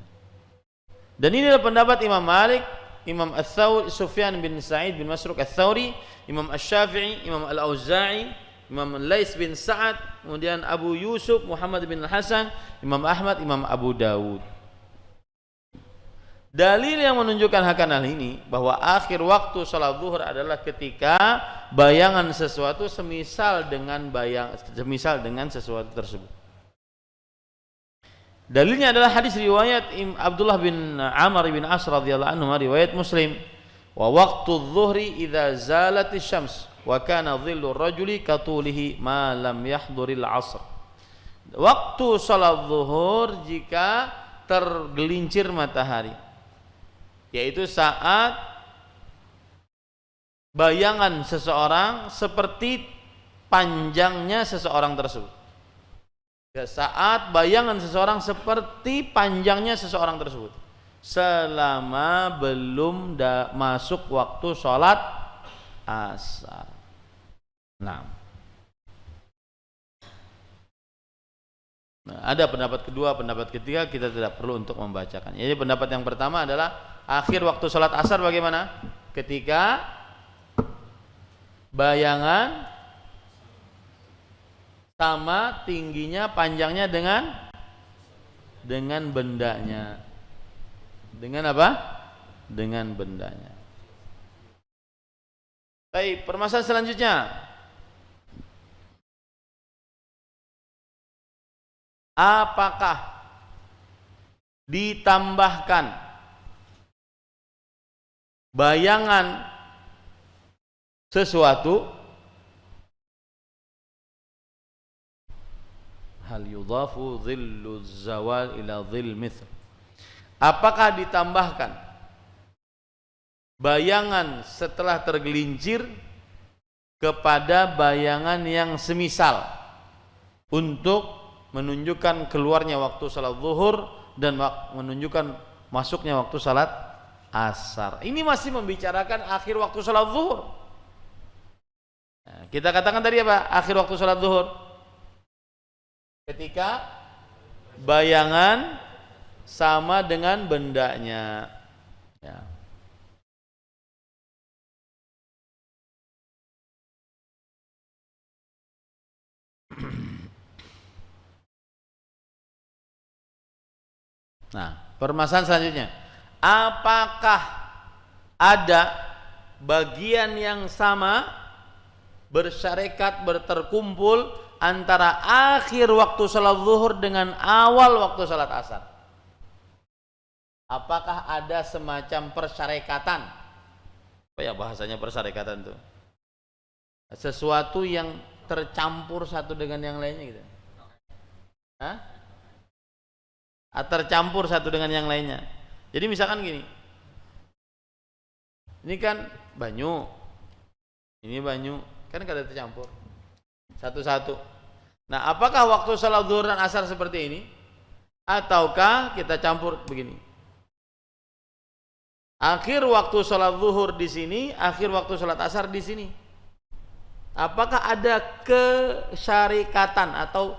Dan ini adalah pendapat Imam Malik, Imam Ats-Tsauri, Sufyan bin Sa'id bin Masruq Ats-Tsauri, Imam Asy-Syafi'i, Imam Al-Auza'i, Imam Lais bin Sa'ad, kemudian Abu Yusuf, Muhammad bin Hasan, Imam Ahmad, Imam Abu Dawud. Dalil yang menunjukkan akan hal ini bahwa akhir waktu salat zuhur adalah ketika bayangan sesuatu semisal dengan sesuatu tersebut. Dalilnya adalah hadis riwayat Abdullah bin Amr bin As radhiyallahu anhu, riwayat Muslim. Wa waqtu adh-dhuhri idza zalatis syams wa kana dhillu rajuli katulihi ma lam yahduril 'ashr. Waktu salat zuhur jika tergelincir matahari, yaitu saat bayangan seseorang seperti panjangnya seseorang tersebut. Saat bayangan seseorang seperti panjangnya seseorang tersebut, selama belum masuk waktu sholat asar. Nah, ada pendapat kedua, pendapat ketiga kita tidak perlu untuk membacakan. Jadi pendapat yang pertama adalah akhir waktu sholat asar bagaimana? Ketika bayangan sama tingginya, panjangnya dengan bendanya. Dengan apa? Dengan bendanya. Baik, permasalahan selanjutnya. Apakah ditambahkan bayangan sesuatu? Hal yudhafu dhillu zawal ila dhil mithl. Apakah ditambahkan bayangan setelah tergelincir kepada bayangan yang semisal untuk menunjukkan keluarnya waktu salat zuhur dan menunjukkan masuknya waktu salat asar? Ini masih membicarakan akhir waktu salat zuhur. Nah, kita katakan tadi apa? Akhir waktu salat zuhur ketika bayangan sama dengan bendanya. Ya. Nah, permasalahan selanjutnya, apakah ada bagian yang sama bersyarekat, berterkumpul antara akhir waktu salat zuhur dengan awal waktu salat asar? Apakah ada semacam persyarekatan? Apa ya bahasanya persyarekatan itu? Sesuatu yang tercampur satu dengan yang lainnya gitu. Hah? Tercampur satu dengan yang lainnya. Jadi misalkan gini. Ini kan banyu. Ini banyu, kan kada tercampur. Satu-satu. Nah, apakah waktu salat zuhur dan asar seperti ini? Ataukah kita campur begini? Akhir waktu salat zuhur di sini, akhir waktu salat asar di sini. Apakah ada kesyarikatan atau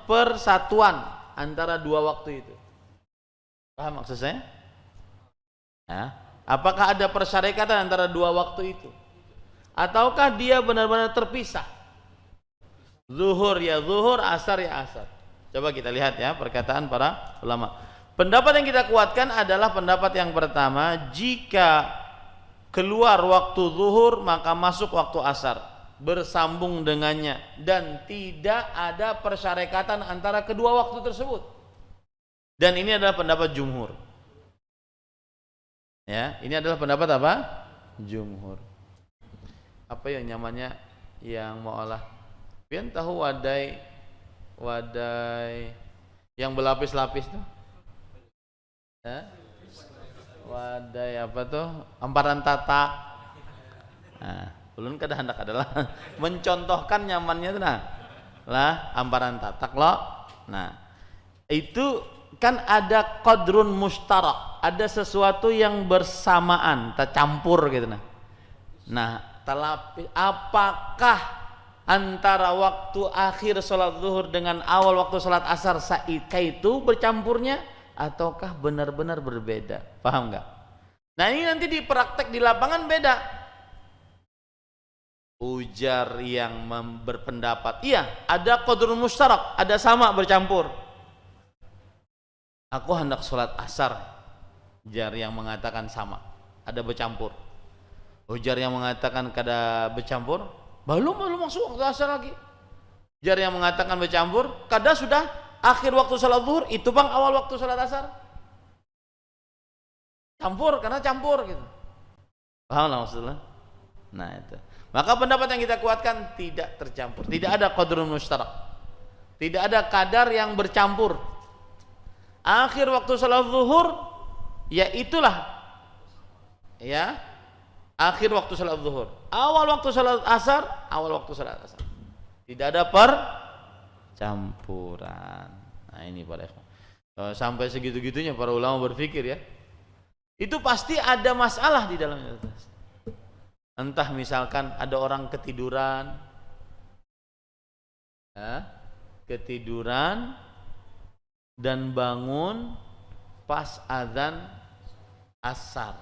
persatuan antara dua waktu itu? Paham maksud saya? Ya. Apakah ada persyarikatan antara dua waktu itu? Ataukah dia benar-benar terpisah? Zuhur ya zuhur, asar ya asar. Coba kita lihat ya perkataan para ulama. Pendapat yang kita kuatkan adalah pendapat yang pertama, jika keluar waktu zuhur maka masuk waktu asar. bersambung dengannya dan tidak ada persyarikatan antara kedua waktu tersebut. Dan ini adalah pendapat jumhur. Ya, ini adalah pendapat apa? Jumhur. Apa yang nyamannya yang mau olah? Pian tahu wadai yang berlapis-lapis tuh? Ya? Wadai apa tuh? Amparan tatak. Nah, ulun kada hendak adalah mencontohkan nyamannya tuh nah. Lah amparan tatak loh. Nah, itu kan ada qadrun mustarak, ada sesuatu yang bersamaan, tercampur gitu nah. Nah, apakah antara waktu akhir sholat zuhur dengan awal waktu sholat asar itu bercampurnya ataukah benar-benar berbeda? Paham nggak? Nah, ini nanti di praktek di lapangan beda. Ujar yang berpendapat, iya ada qadrun mustarak, ada sama bercampur. Aku hendak sholat asar. Ujar yang mengatakan sama, ada bercampur. Ujar yang mengatakan kada bercampur, belum masuk waktu asar lagi. Ujar yang mengatakan bercampur, kada sudah akhir waktu sholat zuhur, itu bang awal waktu sholat asar. Campur, karena campur gitu. Paham lah maksudnya? Nah itu. Maka pendapat yang kita kuatkan tidak tercampur, tidak ada qadrun mustarak, tidak ada kadar yang bercampur. Akhir waktu salat zuhur ya itulah ya akhir waktu salat zuhur, awal waktu salat asar, awal waktu salat asar. Tidak ada percampuran. Nah ini para ikhwan, sampai segitu-gitunya para ulama berpikir ya, itu pasti ada masalah di dalamnya. Entah misalkan ada orang ketiduran, ketiduran dan bangun pas azan asar.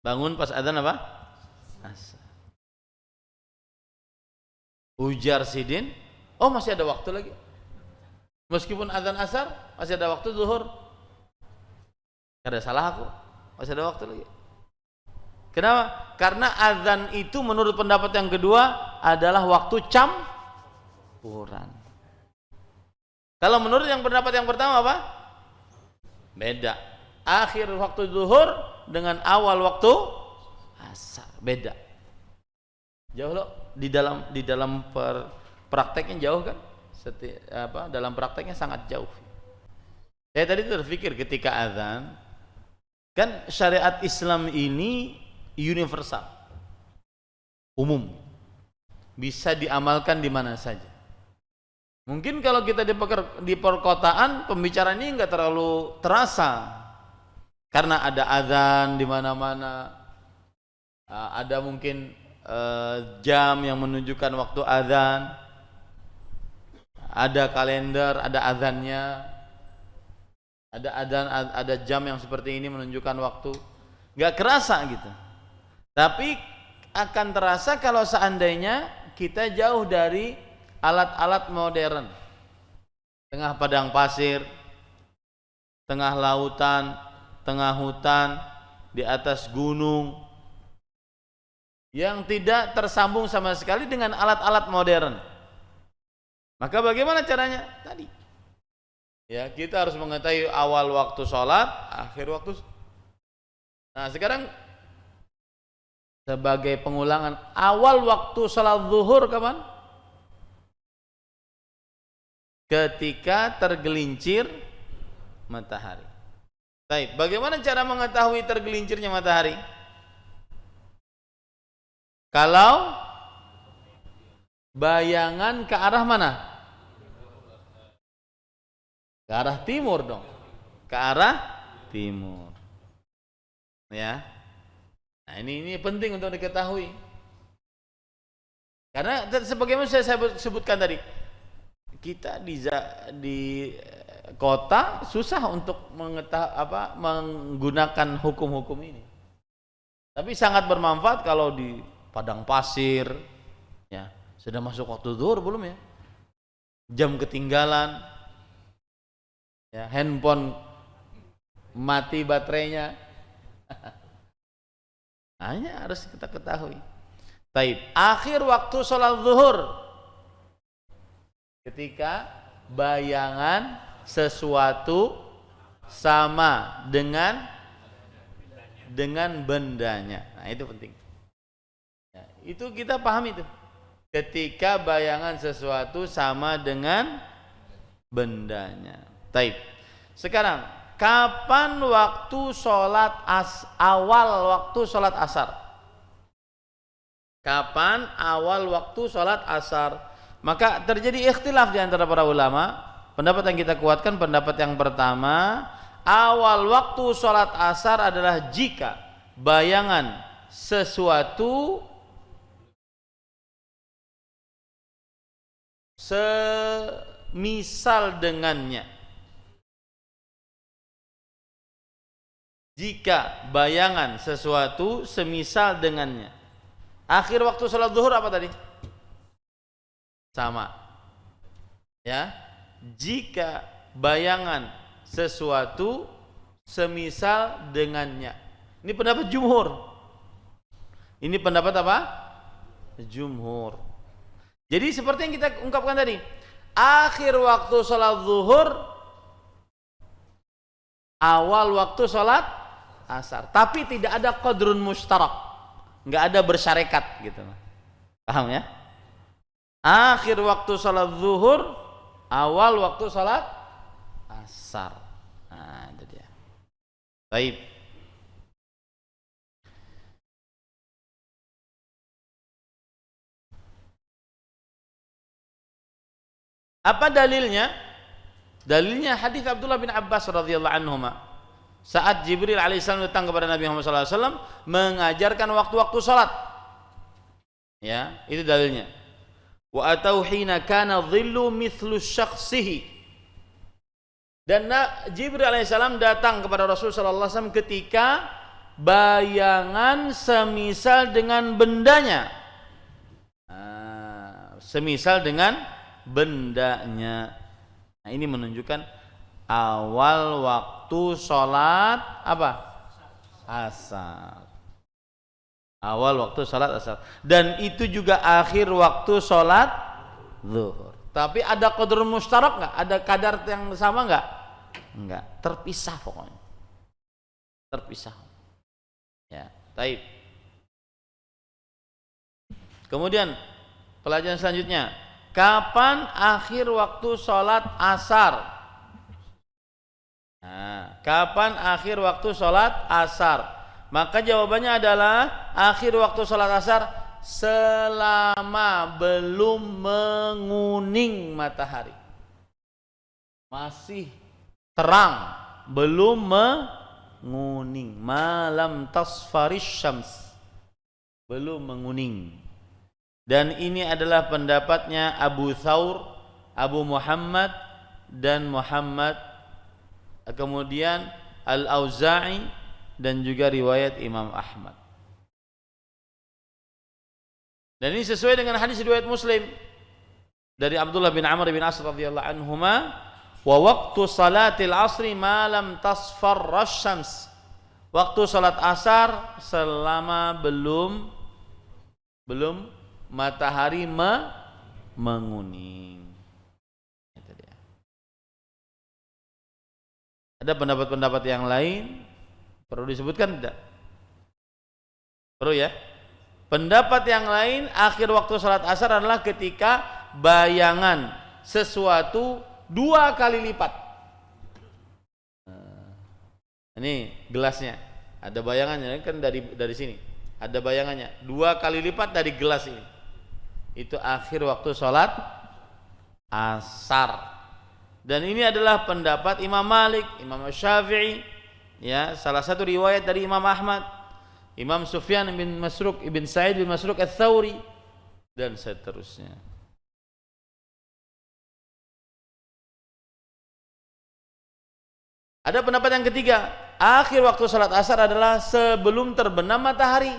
Bangun pas azan apa? Asar. Ujar sidin, oh masih ada waktu lagi. Meskipun azan asar masih ada waktu zuhur. Kada salah aku, masih ada waktu lagi. Kenapa? Karena azan itu menurut pendapat yang kedua adalah waktu campuran. Kalau menurut yang pendapat yang pertama apa? Beda. Akhir waktu zuhur dengan awal waktu asar beda. Jauh loh di dalam prakteknya jauh kan? Dalam prakteknya sangat jauh. Saya tadi terpikir ketika azan, kan syariat Islam ini universal, umum, bisa diamalkan di mana saja. Mungkin kalau kita di perkotaan pembicaraan ini nggak terlalu terasa karena ada azan di mana-mana, ada mungkin jam yang menunjukkan waktu azan, ada kalender, ada azannya, ada azan, ada jam yang seperti ini menunjukkan waktu, nggak kerasa gitu. Tapi akan terasa kalau seandainya kita jauh dari alat-alat modern, tengah padang pasir, tengah lautan, tengah hutan, di atas gunung, yang tidak tersambung sama sekali dengan alat-alat modern. Maka bagaimana caranya? Tadi ya, kita harus mengetahui awal waktu sholat, akhir waktu. Nah sekarang sebagai pengulangan, awal waktu sholat zuhur kapan? Ketika tergelincir matahari. Baik, bagaimana cara mengetahui tergelincirnya matahari? Kalau bayangan ke arah mana? Ke arah timur dong. Ke arah timur. Ya. Nah, ini penting untuk diketahui. Karena sebagaimana saya sebutkan tadi, kita di kota susah untuk menggunakan hukum-hukum ini. Tapi sangat bermanfaat kalau di padang pasir, ya. Sudah masuk waktu zuhur belum ya? Jam ketinggalan, ya, handphone mati baterainya. Hanya harus kita ketahui. Taib. Akhir waktu sholat zuhur, ketika bayangan sesuatu sama dengan bendanya. Nah, itu penting. Ya, itu kita paham itu. Ketika bayangan sesuatu sama dengan bendanya. Taib. Sekarang, kapan waktu sholat awal waktu sholat asar? Kapan awal waktu sholat asar? Maka terjadi ikhtilaf di antara para ulama. Pendapat yang kita kuatkan, pendapat yang pertama, awal waktu sholat asar adalah jika bayangan sesuatu semisal dengannya. Jika bayangan sesuatu semisal dengannya. Akhir waktu sholat zuhur apa tadi? Sama. Ya. Jika bayangan sesuatu semisal dengannya. Ini pendapat jumhur. Ini pendapat apa? Jumhur. Jadi seperti yang kita ungkapkan tadi, akhir waktu sholat zuhur, awal waktu sholat asar. Tapi tidak ada qadrun mustarak. Enggak ada bersyarekat gitu. Paham ya? Akhir waktu salat zuhur, awal waktu salat asar. Nah, itu dia. Baik. Apa dalilnya? Dalilnya hadis Abdullah bin Abbas radhiyallahu anhuma. Saat Jibril alaihissalam datang kepada Nabi Muhammad SAW mengajarkan waktu-waktu salat. Ya, itu dalilnya. Wa atau hina kana dhillu mithlu syakhsihi. Dan Jibril alaihissalam datang kepada Rasul sallallahu alaihi wasallam ketika bayangan semisal dengan bendanya. Semisal dengan bendanya. Nah, ini menunjukkan awal waktu sholat apa? Asar. Awal waktu sholat asar. Dan itu juga akhir waktu sholat zuhur. Tapi ada qadar mustarak nggak? Ada kadar yang sama nggak? Enggak. Terpisah pokoknya. Terpisah. Ya, taib. Kemudian pelajaran selanjutnya, kapan akhir waktu sholat asar? Nah, kapan akhir waktu sholat asar? Maka jawabannya adalah akhir waktu sholat asar selama belum menguning matahari, masih terang, belum menguning, malam tasfaris syams, belum menguning. Dan ini adalah pendapatnya Abu Thawr, Abu Muhammad dan Muhammad, kemudian Al-Auza'i dan juga riwayat Imam Ahmad. Dan ini sesuai dengan hadis riwayat Muslim dari Abdullah bin Amr bin As radhiyallahu anhuma, wa waqtu salatil asri ma lam tasfar asy-syams. Waktu salat asar selama belum matahari menguning. Ada pendapat-pendapat yang lain perlu disebutkan tidak? Perlu ya? Pendapat yang lain akhir waktu salat asar adalah ketika bayangan sesuatu 2 kali lipat. Ini gelasnya, ada bayangannya kan dari sini. Ada bayangannya 2 kali lipat dari gelas ini. Itu akhir waktu salat asar. Dan ini adalah pendapat Imam Malik, Imam Syafi'i, ya, salah satu riwayat dari Imam Ahmad, Imam Sufyan bin Masruq, Ibn Sa'id bin Masruq Ats-Tsauri, dan seterusnya. Ada pendapat yang ketiga, akhir waktu salat asar adalah sebelum terbenam matahari,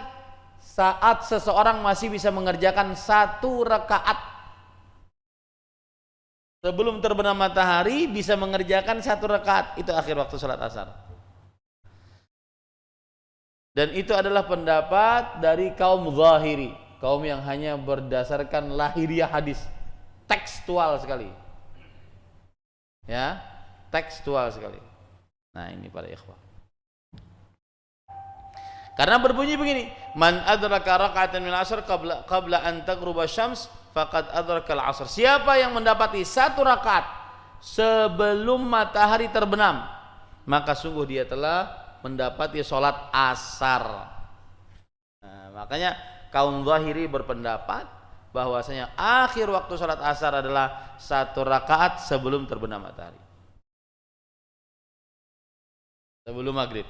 saat seseorang masih bisa mengerjakan 1 rakaat. Sebelum terbenam matahari bisa mengerjakan 1 rakaat, itu akhir waktu salat asar. Dan itu adalah pendapat dari kaum zahiri, kaum yang hanya berdasarkan lahiriah hadis, tekstual sekali. Ya, tekstual sekali. Nah, ini para ikhwah. Karena berbunyi begini, man adraka raka'atan min asr qabla an taghruba syams faqad adraka al-'asr. Siapa yang mendapati satu rakaat sebelum matahari terbenam, maka sungguh dia telah mendapati sholat asar. Nah, makanya kaum zahiri berpendapat bahwasanya akhir waktu sholat asar adalah satu rakaat sebelum terbenam matahari, sebelum maghrib.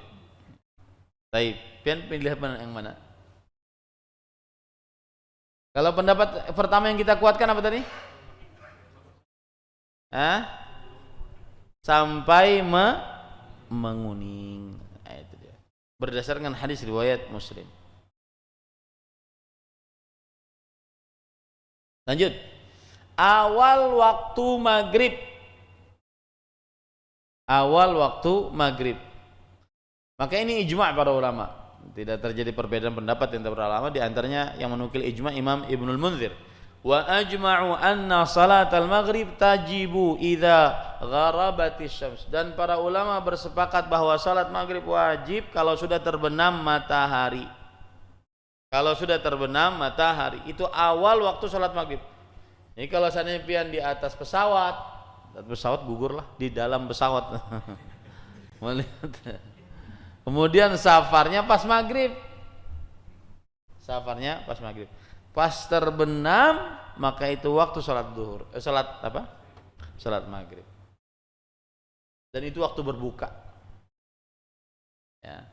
Baik, pian pilih yang mana? Kalau pendapat pertama yang kita kuatkan apa tadi? Sampai menguning. Nah, itu dia. Berdasarkan hadis riwayat Muslim. Lanjut. Awal waktu maghrib. Awal waktu maghrib. Maka ini ijma' para ulama. Tidak terjadi perbedaan pendapat antara para ulama. Di antaranya yang menukil ijma' Imam Ibnul Munzir. Wa ajma'u anna salatal maghrib tajibu idza gharabatis syams. Dan para ulama bersepakat bahwa salat maghrib wajib kalau sudah terbenam matahari. Kalau sudah terbenam matahari, itu awal waktu salat maghrib. Jadi kalau seandainya pian di atas pesawat gugur lah di dalam pesawat. Kemudian safarnya pas maghrib. Pas terbenam, maka itu waktu salat duhur. Salat maghrib. Dan itu waktu berbuka. Ya.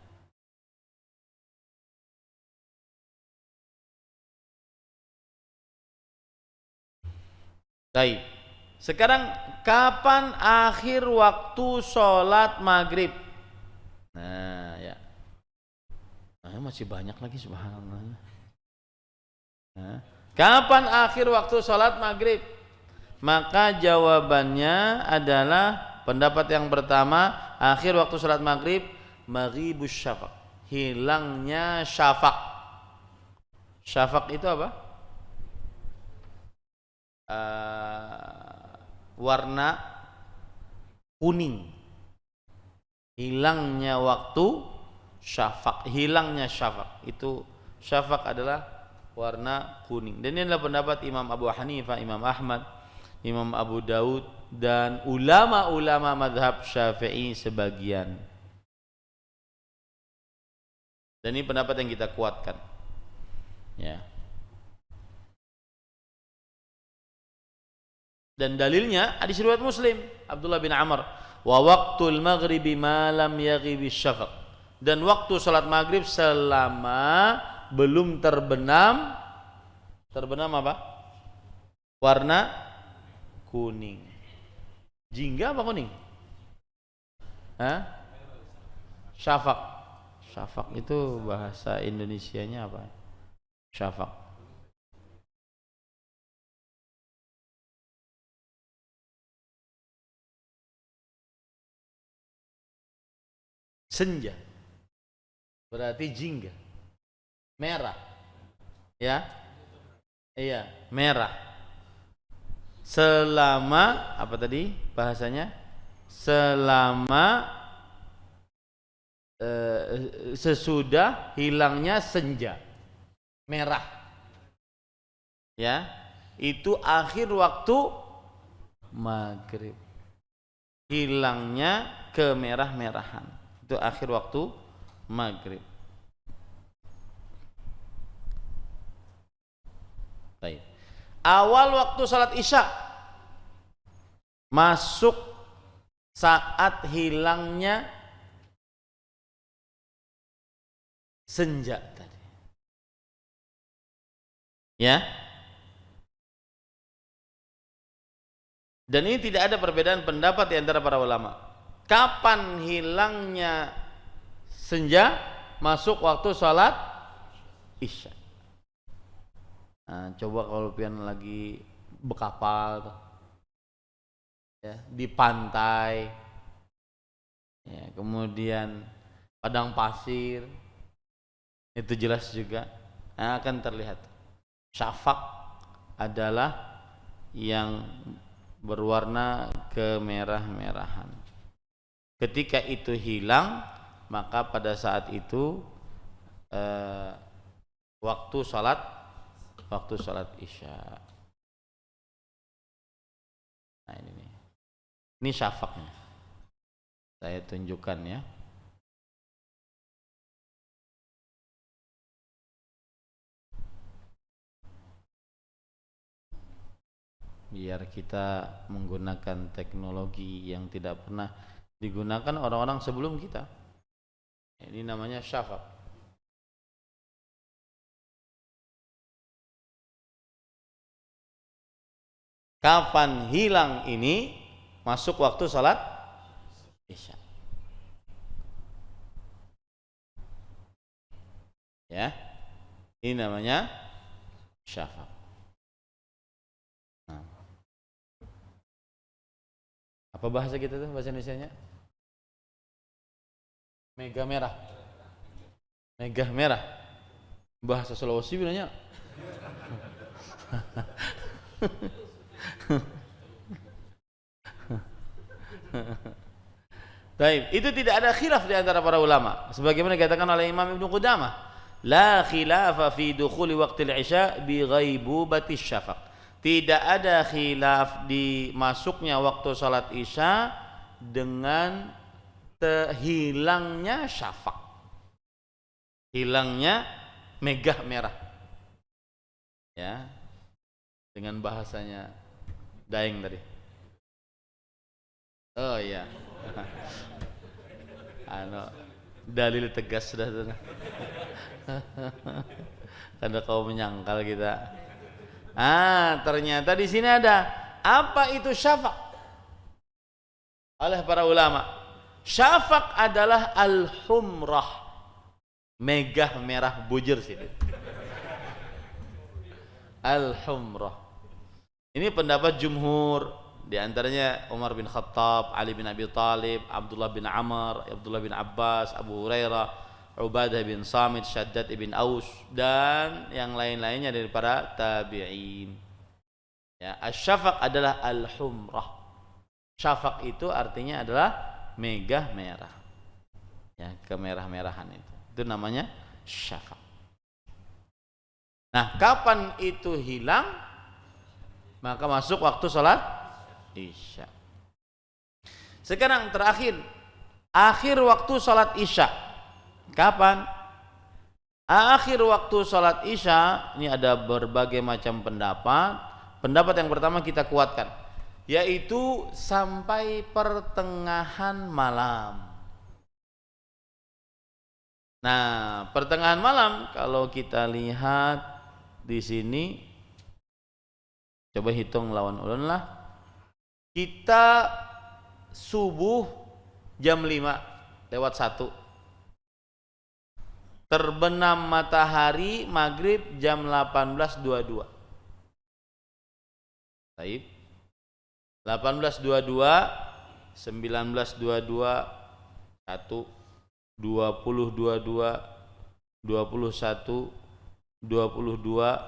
Baik. Sekarang kapan akhir waktu salat maghrib? Nah, ya. Nah, masih banyak lagi, subhanallah. Nah, kapan akhir waktu salat maghrib? Maka jawabannya adalah pendapat yang pertama, akhir waktu salat maghrib maghribus syafaq, hilangnya syafaq. Syafaq itu apa? Warna kuning. Hilangnya waktu syafaq, hilangnya syafaq. Itu syafaq adalah warna kuning. Dan ini adalah pendapat Imam Abu Hanifah, Imam Ahmad, Imam Abu Daud, dan ulama-ulama madhab Syafi'i sebagian. Dan ini pendapat yang kita kuatkan. Ya. Dan dalilnya hadis riwayat Muslim, Abdullah bin Amr, wa waqtul maghribi ma lam yaghibi syafaq. Dan waktu salat maghrib selama belum terbenam apa? Warna kuning. Jingga apa kuning? Syafaq. Syafaq itu bahasa Indonesianya apa? Syafaq. Senja. Berarti jingga. Merah. Ya. Iya, merah. Selama apa tadi bahasanya? Selama sesudah hilangnya senja. Merah. Ya. Itu akhir waktu maghrib. Hilangnya kemerah-merahan. Itu akhir waktu maghrib. Baik. Awal waktu salat isya masuk saat hilangnya senja tadi. Ya. Dan ini tidak ada perbedaan pendapat di antara para ulama. Kapan hilangnya senja masuk waktu salat isya. Nah, coba kalau pian lagi berkapal tuh, ya, di pantai, ya, kemudian padang pasir, Itu jelas juga akan terlihat. Syafaq adalah yang berwarna kemerah-merahan. Ketika itu hilang, maka pada saat itu waktu salat Isya. Nah ini nih. Ini syafaqnya. Saya tunjukkan ya. Biar kita menggunakan teknologi yang tidak pernah digunakan orang-orang sebelum kita. Ini namanya syafaq. Kapan hilang ini? Masuk waktu salat Isya. Ya. Ini namanya syafaq. Nah. Apa bahasa kita tuh, bahasa Indonesianya? Mega merah. Mega merah. Bahasa Sulawesi bilangnya. Baik, itu tidak ada khilaf di antara para ulama. Sebagaimana dikatakan oleh Imam Ibnu Qudamah, la khilafa fi dukhuli waqtil isya bi ghaibubati syafaq. Tidak ada khilaf di masuknya waktu salat Isya dengan hilangnya syafaq. Hilangnya megah merah. Ya. Dengan bahasanya Daeng tadi. Oh iya. Dalil tegas sudah. Karena kau menyangkal kita. Ternyata di sini ada apa itu syafaq? Oleh para ulama, syafaq adalah al-humrah, megah merah bujur sini. Al-humrah. Ini pendapat jumhur, di antaranya Umar bin Khattab, Ali bin Abi Thalib, Abdullah bin Amr, Abdullah bin Abbas, Abu Hurairah, Ubadah bin Samit, Syaddad ibn Aus, dan yang lain-lainnya dari para tabi'in. Ya, asy-syafaq adalah al-humrah. Syafaq itu artinya adalah megah merah. Ya, kemerah-merahan itu. Itu namanya syafaq. Nah, kapan itu hilang? Maka masuk waktu salat Isya. Sekarang terakhir, akhir waktu salat Isya. Kapan? Akhir waktu salat Isya, ini ada berbagai macam pendapat. Pendapat yang pertama kita kuatkan, yaitu sampai pertengahan malam. Nah, pertengahan malam kalau kita lihat di sini, coba hitung lawan ulun lah. Kita subuh jam 5:01. Terbenam matahari maghrib jam 18.22. Baik. 18.22, 19.22, 1, 20.22, 21, 22,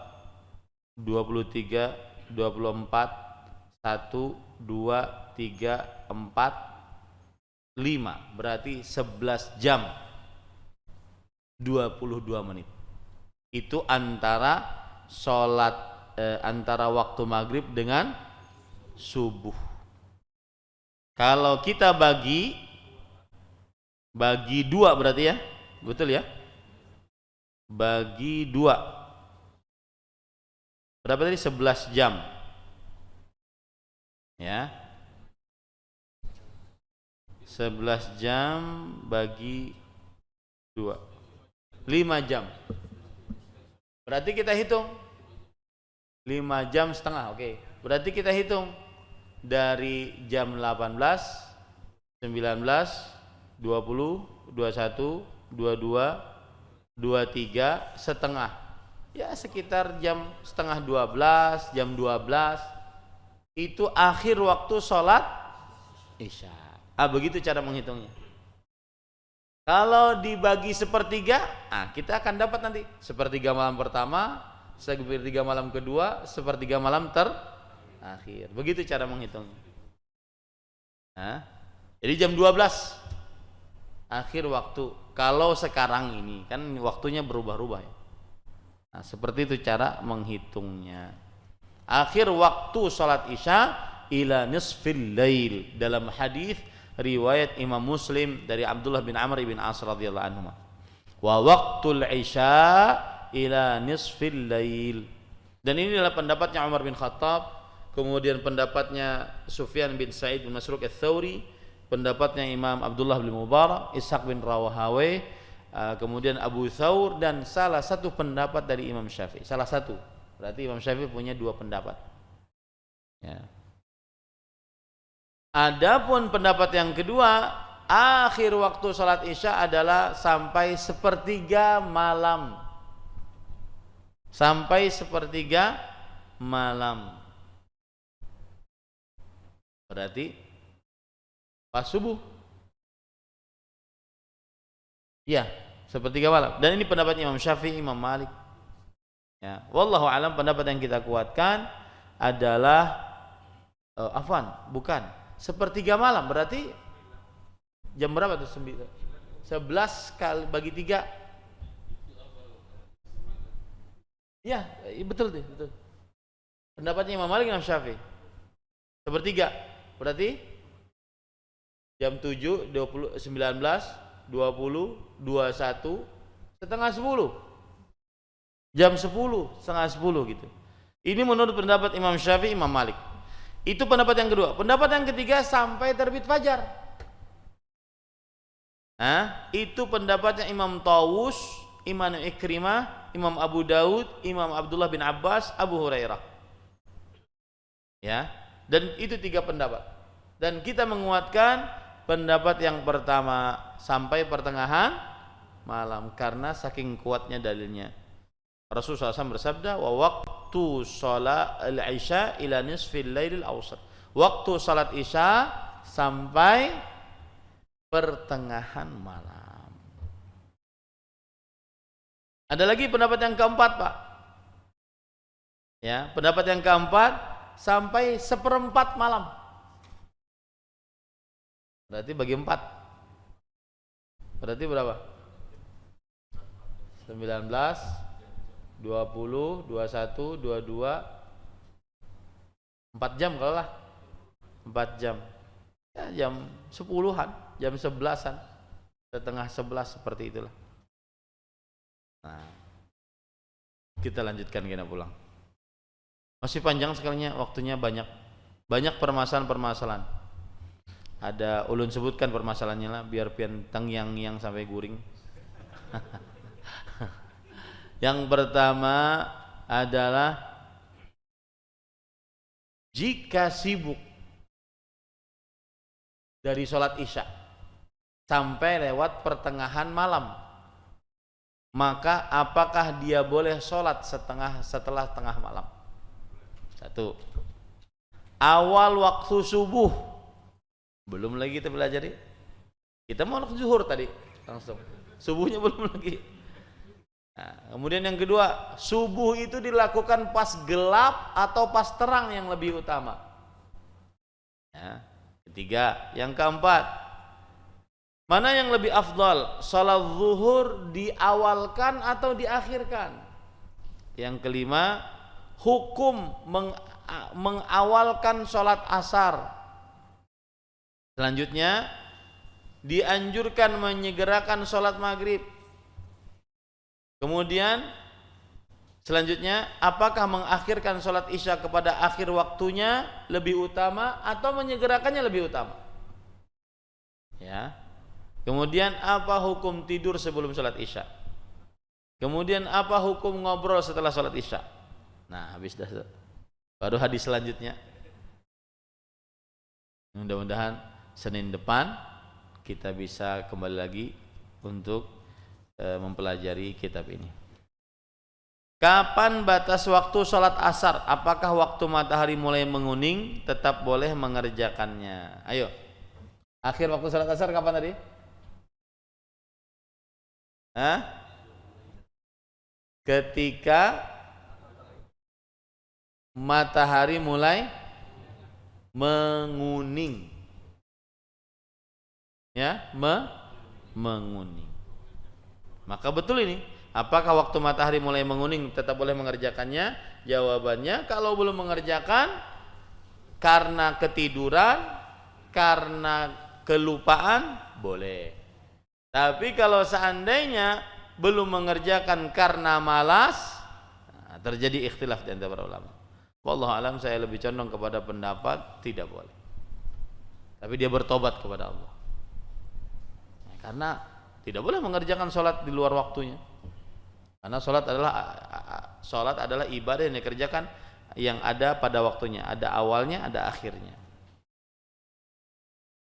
23, 24, 1, 2, 3, 4, 5. Berarti 11 jam 22 menit. Itu antara antara waktu maghrib dengan subuh. Kalau kita bagi 2 berarti ya, betul ya? Bagi 2. Berapa tadi? 11 jam. Ya. 11 jam bagi 2. 5 jam. Berarti kita hitung 5 jam setengah, oke. Berarti kita hitung dari jam 18, 19, 20, 21, 22, 23, setengah. Ya sekitar jam setengah 12, jam 12. Itu akhir waktu sholat Isya. Begitu cara menghitungnya. Kalau dibagi sepertiga, kita akan dapat nanti sepertiga malam pertama, sepertiga malam kedua, sepertiga malam terakhir. Begitu cara menghitung. Jadi jam 12 akhir waktu. Kalau sekarang ini kan waktunya berubah-ubah ya. Seperti itu cara menghitungnya. Akhir waktu salat Isya ila nisfil lail, dalam hadis riwayat Imam Muslim dari Abdullah bin Amr bin As radhiyallahu anhu. Wa waqtul Isya ila nisfil lail. Dan ini adalah pendapatnya Umar bin Khattab, kemudian pendapatnya Sufyan bin Sa'id bin Masruq ats-Tsauri, pendapatnya Imam Abdullah bin Mubarak, Ishaq bin Rawahawe, kemudian Abu Thawr, dan salah satu pendapat dari Imam Syafi'i. Salah satu. Berarti Imam Syafi'i punya dua pendapat. Ya. Adapun pendapat yang kedua, akhir waktu salat Isya adalah sampai sepertiga malam. Sampai sepertiga malam. Berarti pas subuh. Ya, sepertiga malam. Dan ini pendapatnya Imam Syafi'i, Imam Malik. Ya, wallahu alam, pendapat yang kita kuatkan adalah bukan sepertiga malam. Berarti jam berapa tuh? 11 kali bagi 3. Ya, betul tuh, betul. Pendapatnya Imam Malik, Imam Syafi'i. Sepertiga. Berarti jam 7, 20, 19, 20, 21, setengah 10. Jam 10, setengah 10 gitu. Ini menurut pendapat Imam Syafi'i, Imam Malik. Itu pendapat yang kedua. Pendapat yang ketiga sampai terbit fajar. Itu pendapatnya Imam Tawus, Imam Ikrimah, Imam Abu Daud, Imam Abdullah bin Abbas, Abu Hurairah. Ya, dan itu 3 pendapat. Dan kita menguatkan pendapat yang pertama sampai pertengahan malam karena saking kuatnya dalilnya. Rasulullah SAW bersabda, wa waktu sholat al-isya ila nisfil lailil awsat. Waktu salat Isya sampai pertengahan malam. Ada lagi pendapat yang keempat, Pak. Ya, pendapat yang keempat sampai 1/4 malam. Berarti bagi 4. Berarti berapa? 19, 20, 21, 22, 4 jam kalau lah. 4 jam. Ya, jam 10-an, jam 11-an. Setengah 11 seperti itulah. Nah, kita lanjutkan, kita pulang. Masih panjang sekalinya, waktunya banyak. Banyak permasalahan-permasalahan. Ada ulun sebutkan permasalahannya lah biar pian yang sampai guring. Yang pertama adalah jika sibuk dari sholat Isya sampai lewat pertengahan malam, maka apakah dia boleh sholat setelah tengah malam? 1. Awal waktu subuh, belum lagi kita pelajari. Kita mau zuhur tadi langsung, subuhnya belum lagi. Nah, kemudian yang kedua, subuh itu dilakukan pas gelap atau pas terang yang lebih utama. Ya. Ketiga, yang keempat, mana yang lebih afdal, salat zuhur diawalkan atau diakhirkan? Yang kelima, hukum mengawalkan salat asar. Selanjutnya, dianjurkan menyegerakan salat maghrib. Kemudian selanjutnya, apakah mengakhirkan sholat Isya kepada akhir waktunya lebih utama atau menyegerakannya lebih utama? Ya. Kemudian apa hukum tidur sebelum sholat Isya? Kemudian apa hukum ngobrol setelah sholat Isya? Nah, habis dah. Baru hadis selanjutnya. Mudah-mudahan Senin depan kita bisa kembali lagi untuk mempelajari kitab ini. Kapan batas waktu sholat asar? Apakah waktu matahari mulai menguning tetap boleh mengerjakannya? Ayo, akhir waktu sholat asar kapan tadi? Hah? Ketika matahari mulai menguning, ya, menguning. Maka betul ini. Apakah waktu matahari mulai menguning tetap boleh mengerjakannya? Jawabannya, kalau belum mengerjakan karena ketiduran, karena kelupaan, boleh. Tapi kalau seandainya belum mengerjakan karena malas, terjadi ikhtilaf di antara para ulama. Wallahu alam, saya lebih condong kepada pendapat tidak boleh. Tapi dia bertobat kepada Allah. Karena tidak boleh mengerjakan sholat di luar waktunya. Karena sholat adalah ibadah yang dikerjakan yang ada pada waktunya, ada awalnya, ada akhirnya.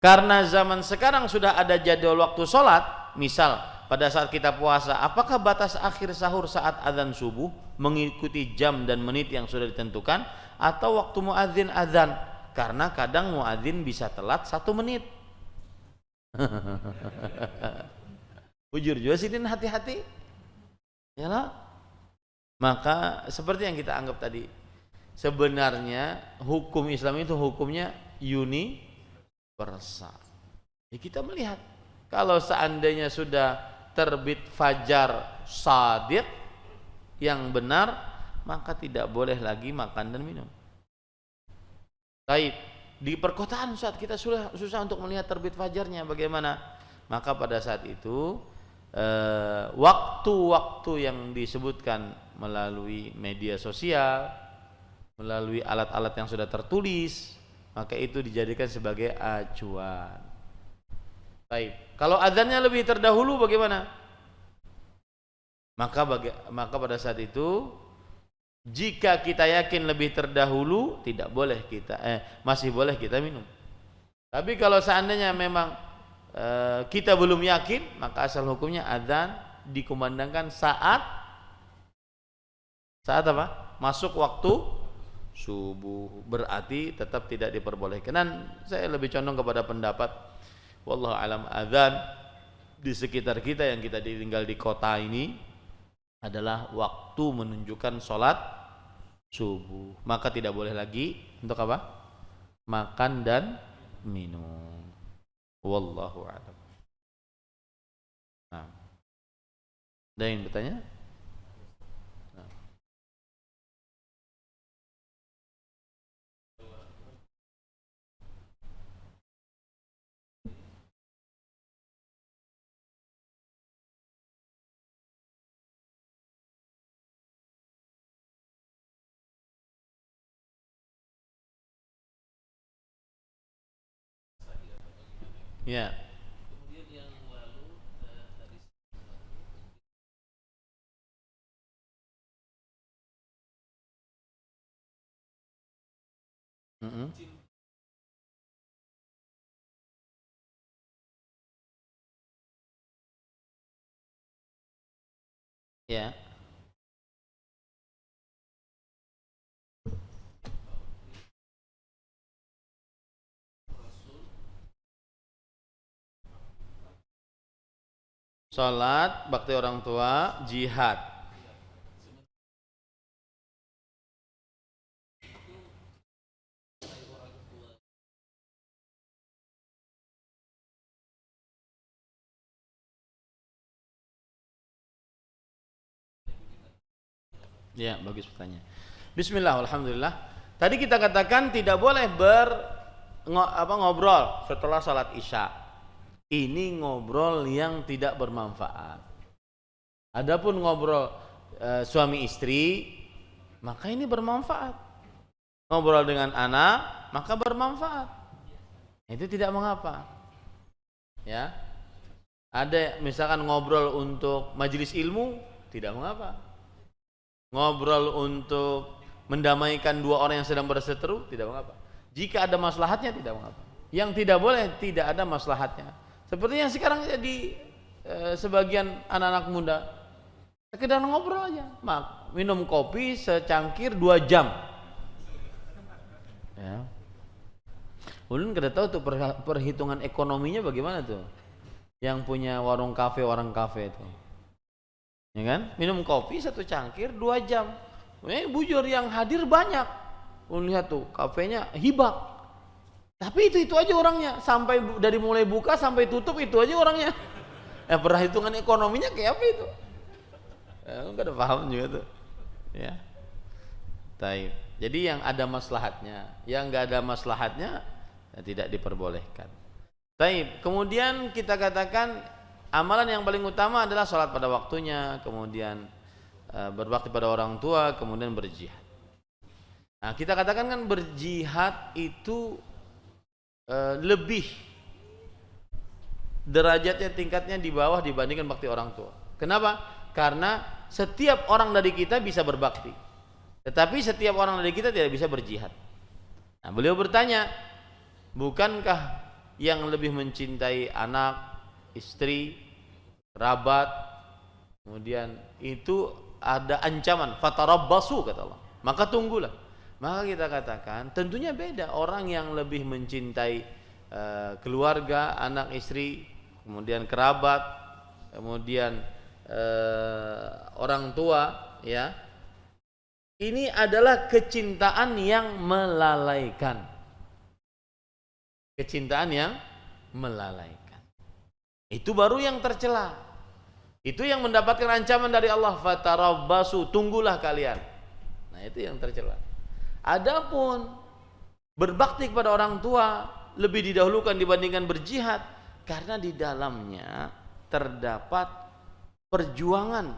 Karena zaman sekarang sudah ada jadwal waktu sholat, misal pada saat kita puasa, apakah batas akhir sahur saat azan subuh mengikuti jam dan menit yang sudah ditentukan, atau waktu muadzin azan? Karena kadang muadzin bisa telat 1 menit. Bujur juga sih, Din, hati-hati. Yalah. Maka seperti yang kita anggap tadi, sebenarnya hukum Islam itu hukumnya universal. Ya, kita melihat kalau seandainya sudah terbit fajar shadiq yang benar, maka tidak boleh lagi makan dan minum. Baik, di perkotaan saat kita susah untuk melihat terbit fajarnya, bagaimana? Maka pada saat itu waktu-waktu yang disebutkan melalui media sosial, melalui alat-alat yang sudah tertulis, maka itu dijadikan sebagai acuan. Baik, kalau azannya lebih terdahulu bagaimana? Maka pada saat itu, jika kita yakin lebih terdahulu, tidak boleh kita masih boleh kita minum. Tapi kalau seandainya memang kita belum yakin, maka asal hukumnya azan dikumandangkan saat apa? Masuk waktu subuh, berarti tetap tidak diperbolehkan. Dan saya lebih condong kepada pendapat wallahu alam, azan di sekitar kita yang kita tinggal di kota ini adalah waktu menunjukkan sholat subuh. Maka tidak boleh lagi untuk apa? Makan dan minum. Wallahu a'lam. Nah, ada yang bertanya? Nah. Ya. Ya. Salat, bakti orang tua, jihad. Ya, bagus pertanyaan. Bismillah, alhamdulillah. Tadi kita katakan tidak boleh ngobrol setelah salat isya. Ini ngobrol yang tidak bermanfaat. Adapun ngobrol suami istri, maka ini bermanfaat. Ngobrol dengan anak, maka bermanfaat. Itu tidak mengapa. Ya. Ada misalkan ngobrol untuk majelis ilmu, tidak mengapa. Ngobrol untuk mendamaikan dua orang yang sedang berseteru, tidak mengapa. Jika ada maslahatnya, tidak mengapa. Yang tidak boleh, tidak ada maslahatnya. Seperti yang sekarang jadi sebagian anak-anak muda, sekedar ngobrol aja, minum kopi secangkir 2 jam. Ya. Ulun kada tahu tuh perhitungan ekonominya bagaimana tuh. Yang punya warung kafe itu. ya kan? Minum kopi 1 cangkir 2 jam. Bujur yang hadir banyak. Lihat tuh, kafenya hibak. Tapi itu aja orangnya, sampai dari mulai buka sampai tutup itu aja orangnya. Pernah hitungan ekonominya kayak apa itu? Enggak ada paham juga tuh. Ya. Taib. Jadi yang ada maslahatnya, yang enggak ada maslahatnya tidak diperbolehkan. Taib. Kemudian kita katakan amalan yang paling utama adalah sholat pada waktunya, kemudian berbakti pada orang tua, kemudian berjihad. Nah, kita katakan kan berjihad itu lebih derajatnya, tingkatnya di bawah dibandingkan bakti orang tua. Kenapa? Karena setiap orang dari kita bisa berbakti, tetapi setiap orang dari kita tidak bisa berjihad. Nah, beliau bertanya, bukankah yang lebih mencintai anak, istri, kerabat, kemudian itu ada ancaman, fatarabbasu kata Allah, maka tunggulah. Maka kita katakan tentunya beda orang yang lebih mencintai keluarga, anak, istri, kemudian kerabat, kemudian orang tua, ya. Ini adalah kecintaan yang melalaikan. Kecintaan yang melalaikan. Itu baru yang tercela. Itu yang mendapatkan ancaman dari Allah, fatarabbasu, tunggulah kalian. Nah, itu yang tercela. Adapun berbakti kepada orang tua lebih didahulukan dibandingkan berjihad karena di dalamnya terdapat perjuangan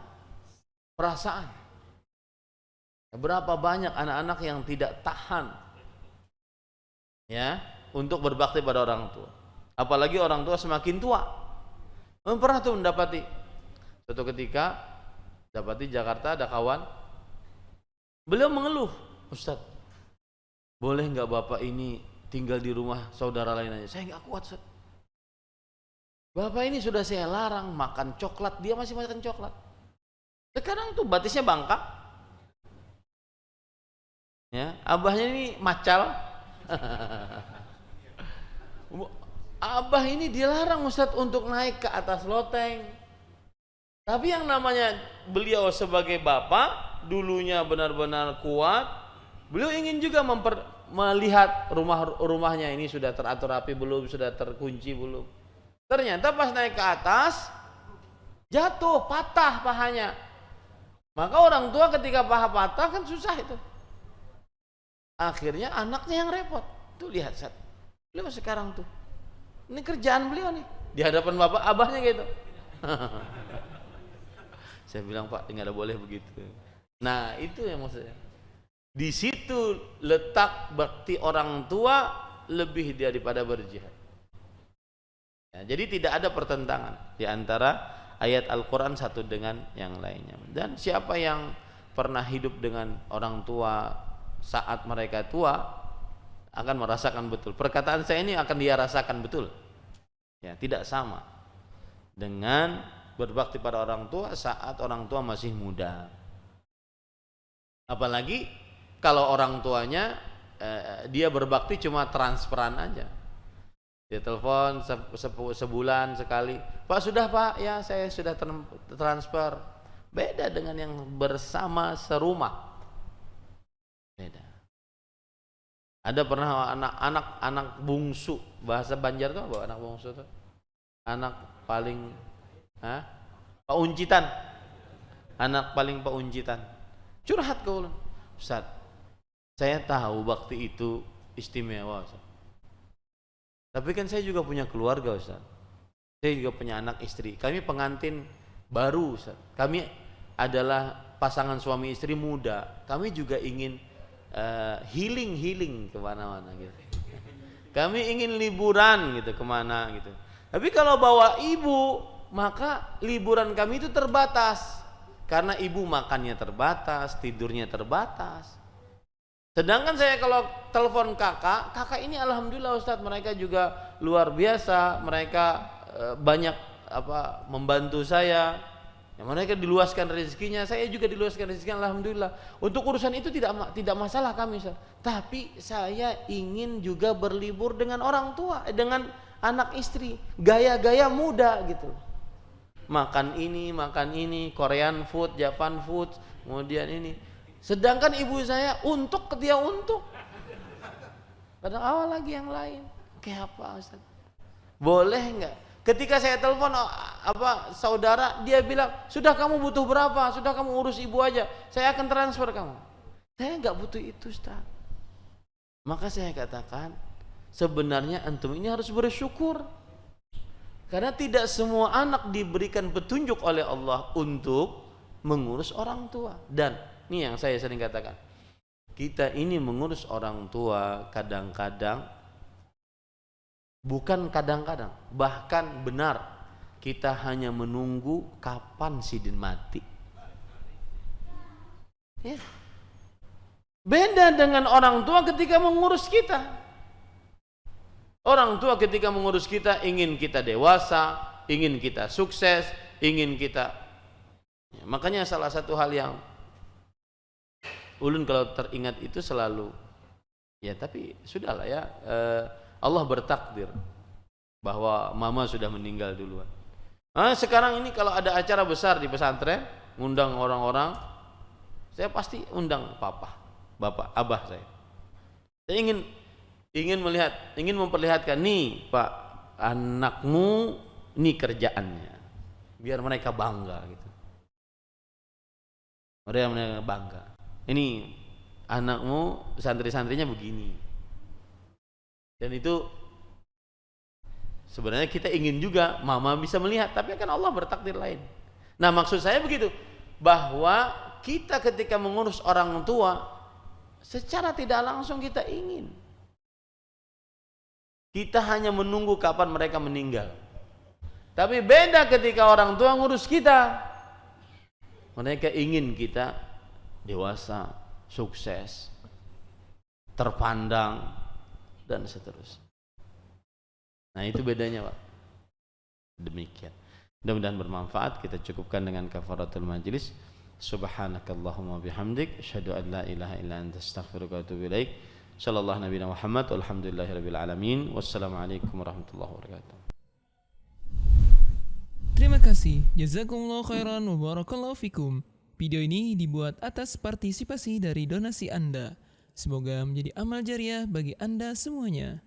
perasaan. Berapa banyak anak-anak yang tidak tahan, ya, untuk berbakti pada orang tua. Apalagi orang tua semakin tua. Pernah tuh mendapati suatu ketika dapati Jakarta ada kawan, beliau mengeluh, Ustaz, boleh nggak bapak ini tinggal di rumah saudara lain aja? Saya nggak kuat, Ustaz. Bapak ini sudah saya larang makan coklat, dia masih makan coklat. Sekarang tuh batisnya bangkak, ya, abahnya ini macal. Abah ini dilarang, Ustaz, untuk naik ke atas loteng. Tapi yang namanya beliau sebagai bapak, dulunya benar-benar kuat, beliau ingin juga melihat rumahnya ini sudah teratur rapi belum, sudah terkunci belum. Ternyata pas naik ke atas jatuh, patah pahanya. Maka orang tua ketika paha patah kan susah itu. Akhirnya anaknya yang repot. Tuh lihat, Ustaz, beliau sekarang tuh, ini kerjaan beliau nih di hadapan bapak, abahnya gitu. Saya bilang, Pak, nggak ada boleh begitu. Nah, itu yang maksudnya. Di situ letak bakti orang tua lebih daripada berjihad. Ya, jadi tidak ada pertentangan di antara ayat Al-Quran satu dengan yang lainnya. Dan siapa yang pernah hidup dengan orang tua saat mereka tua akan merasakan betul. Perkataan saya ini akan dia rasakan betul. Ya, tidak sama dengan berbakti pada orang tua saat orang tua masih muda. Apalagi kalau orang tuanya dia berbakti cuma transferan aja. Dia telepon sebulan sekali, Pak, sudah Pak, ya saya sudah transfer. Beda dengan yang bersama serumah. Beda. Ada pernah anak bungsu, bahasa Banjar tuh apa anak bungsu tuh? Anak paling pauncitan. Anak paling pauncitan. Curhat ke ulun, Ustaz, saya tahu bakti itu istimewa, Ustaz. Tapi kan saya juga punya keluarga, Ustaz. Saya juga punya anak istri. Kami pengantin baru, Ustaz. Kami adalah pasangan suami istri muda. Kami juga ingin healing kemana-mana gitu. Kami ingin liburan gitu kemana gitu. Tapi kalau bawa ibu, maka liburan kami itu terbatas. Karena ibu makannya terbatas, tidurnya terbatas. Sedangkan saya kalau telepon kakak ini alhamdulillah Ustadz, mereka juga luar biasa, mereka banyak membantu saya. Ya, mereka diluaskan rezekinya, saya juga diluaskan rezekinya alhamdulillah. Untuk urusan itu tidak masalah kami, Ustadz. Tapi saya ingin juga berlibur dengan orang tua, dengan anak istri, gaya-gaya muda gitu. makan ini, Korean food, Japan food, kemudian ini. Sedangkan ibu saya dia untuk. Kadang awal lagi yang lain. Kayak apa Ustaz? Boleh enggak? Ketika saya telepon saudara, dia bilang, "Sudah kamu butuh berapa? Sudah kamu urus ibu aja. Saya akan transfer kamu." Saya enggak butuh itu, Ustaz. Maka saya katakan, sebenarnya antum ini harus bersyukur. Karena tidak semua anak diberikan petunjuk oleh Allah untuk mengurus orang tua. Dan ini yang saya sering katakan, kita ini mengurus orang tua kadang-kadang, bukan kadang-kadang, bahkan benar, kita hanya menunggu kapan sidin mati. Ya. Beda dengan orang tua ketika mengurus kita. Orang tua ketika mengurus kita ingin kita dewasa, ingin kita sukses, ingin kita. Ya, makanya salah satu hal yang ulun kalau teringat itu selalu, ya tapi sudahlah ya, Allah bertakdir bahwa mama sudah meninggal duluan. Sekarang ini kalau ada acara besar di pesantren, undang orang-orang, saya pasti undang bapak, abah saya. Saya ingin memperlihatkan, nih Pak, anakmu ini kerjaannya, biar mereka bangga gitu. Mereka bangga. Ini anakmu, santri-santrinya begini. Dan itu sebenarnya kita ingin juga mama bisa melihat, tapi kan Allah bertakdir lain. Nah, maksud saya begitu, bahwa kita ketika mengurus orang tua secara tidak langsung kita ingin. Kita hanya menunggu kapan mereka meninggal. Tapi beda ketika orang tua ngurus kita. Mereka ingin kita dewasa, sukses, terpandang, dan seterusnya. Nah, itu bedanya, Pak. Demikian. Mudah-mudahan bermanfaat. Kita cukupkan dengan kafaratul majlis. Subhanakallahumma bihamdik, asyhadu an la ilaha illa anta, astaghfiruka wa atubu ilaik. Sallallahu nabiyana Muhammad, walhamdulillahirabbil alamin. Wassalamualaikum warahmatullahi wabarakatuh. Terima kasih. Jazakumullahu khairan wa barakallahu fikum. Video ini dibuat atas partisipasi dari donasi Anda. Semoga menjadi amal jariah bagi Anda semuanya.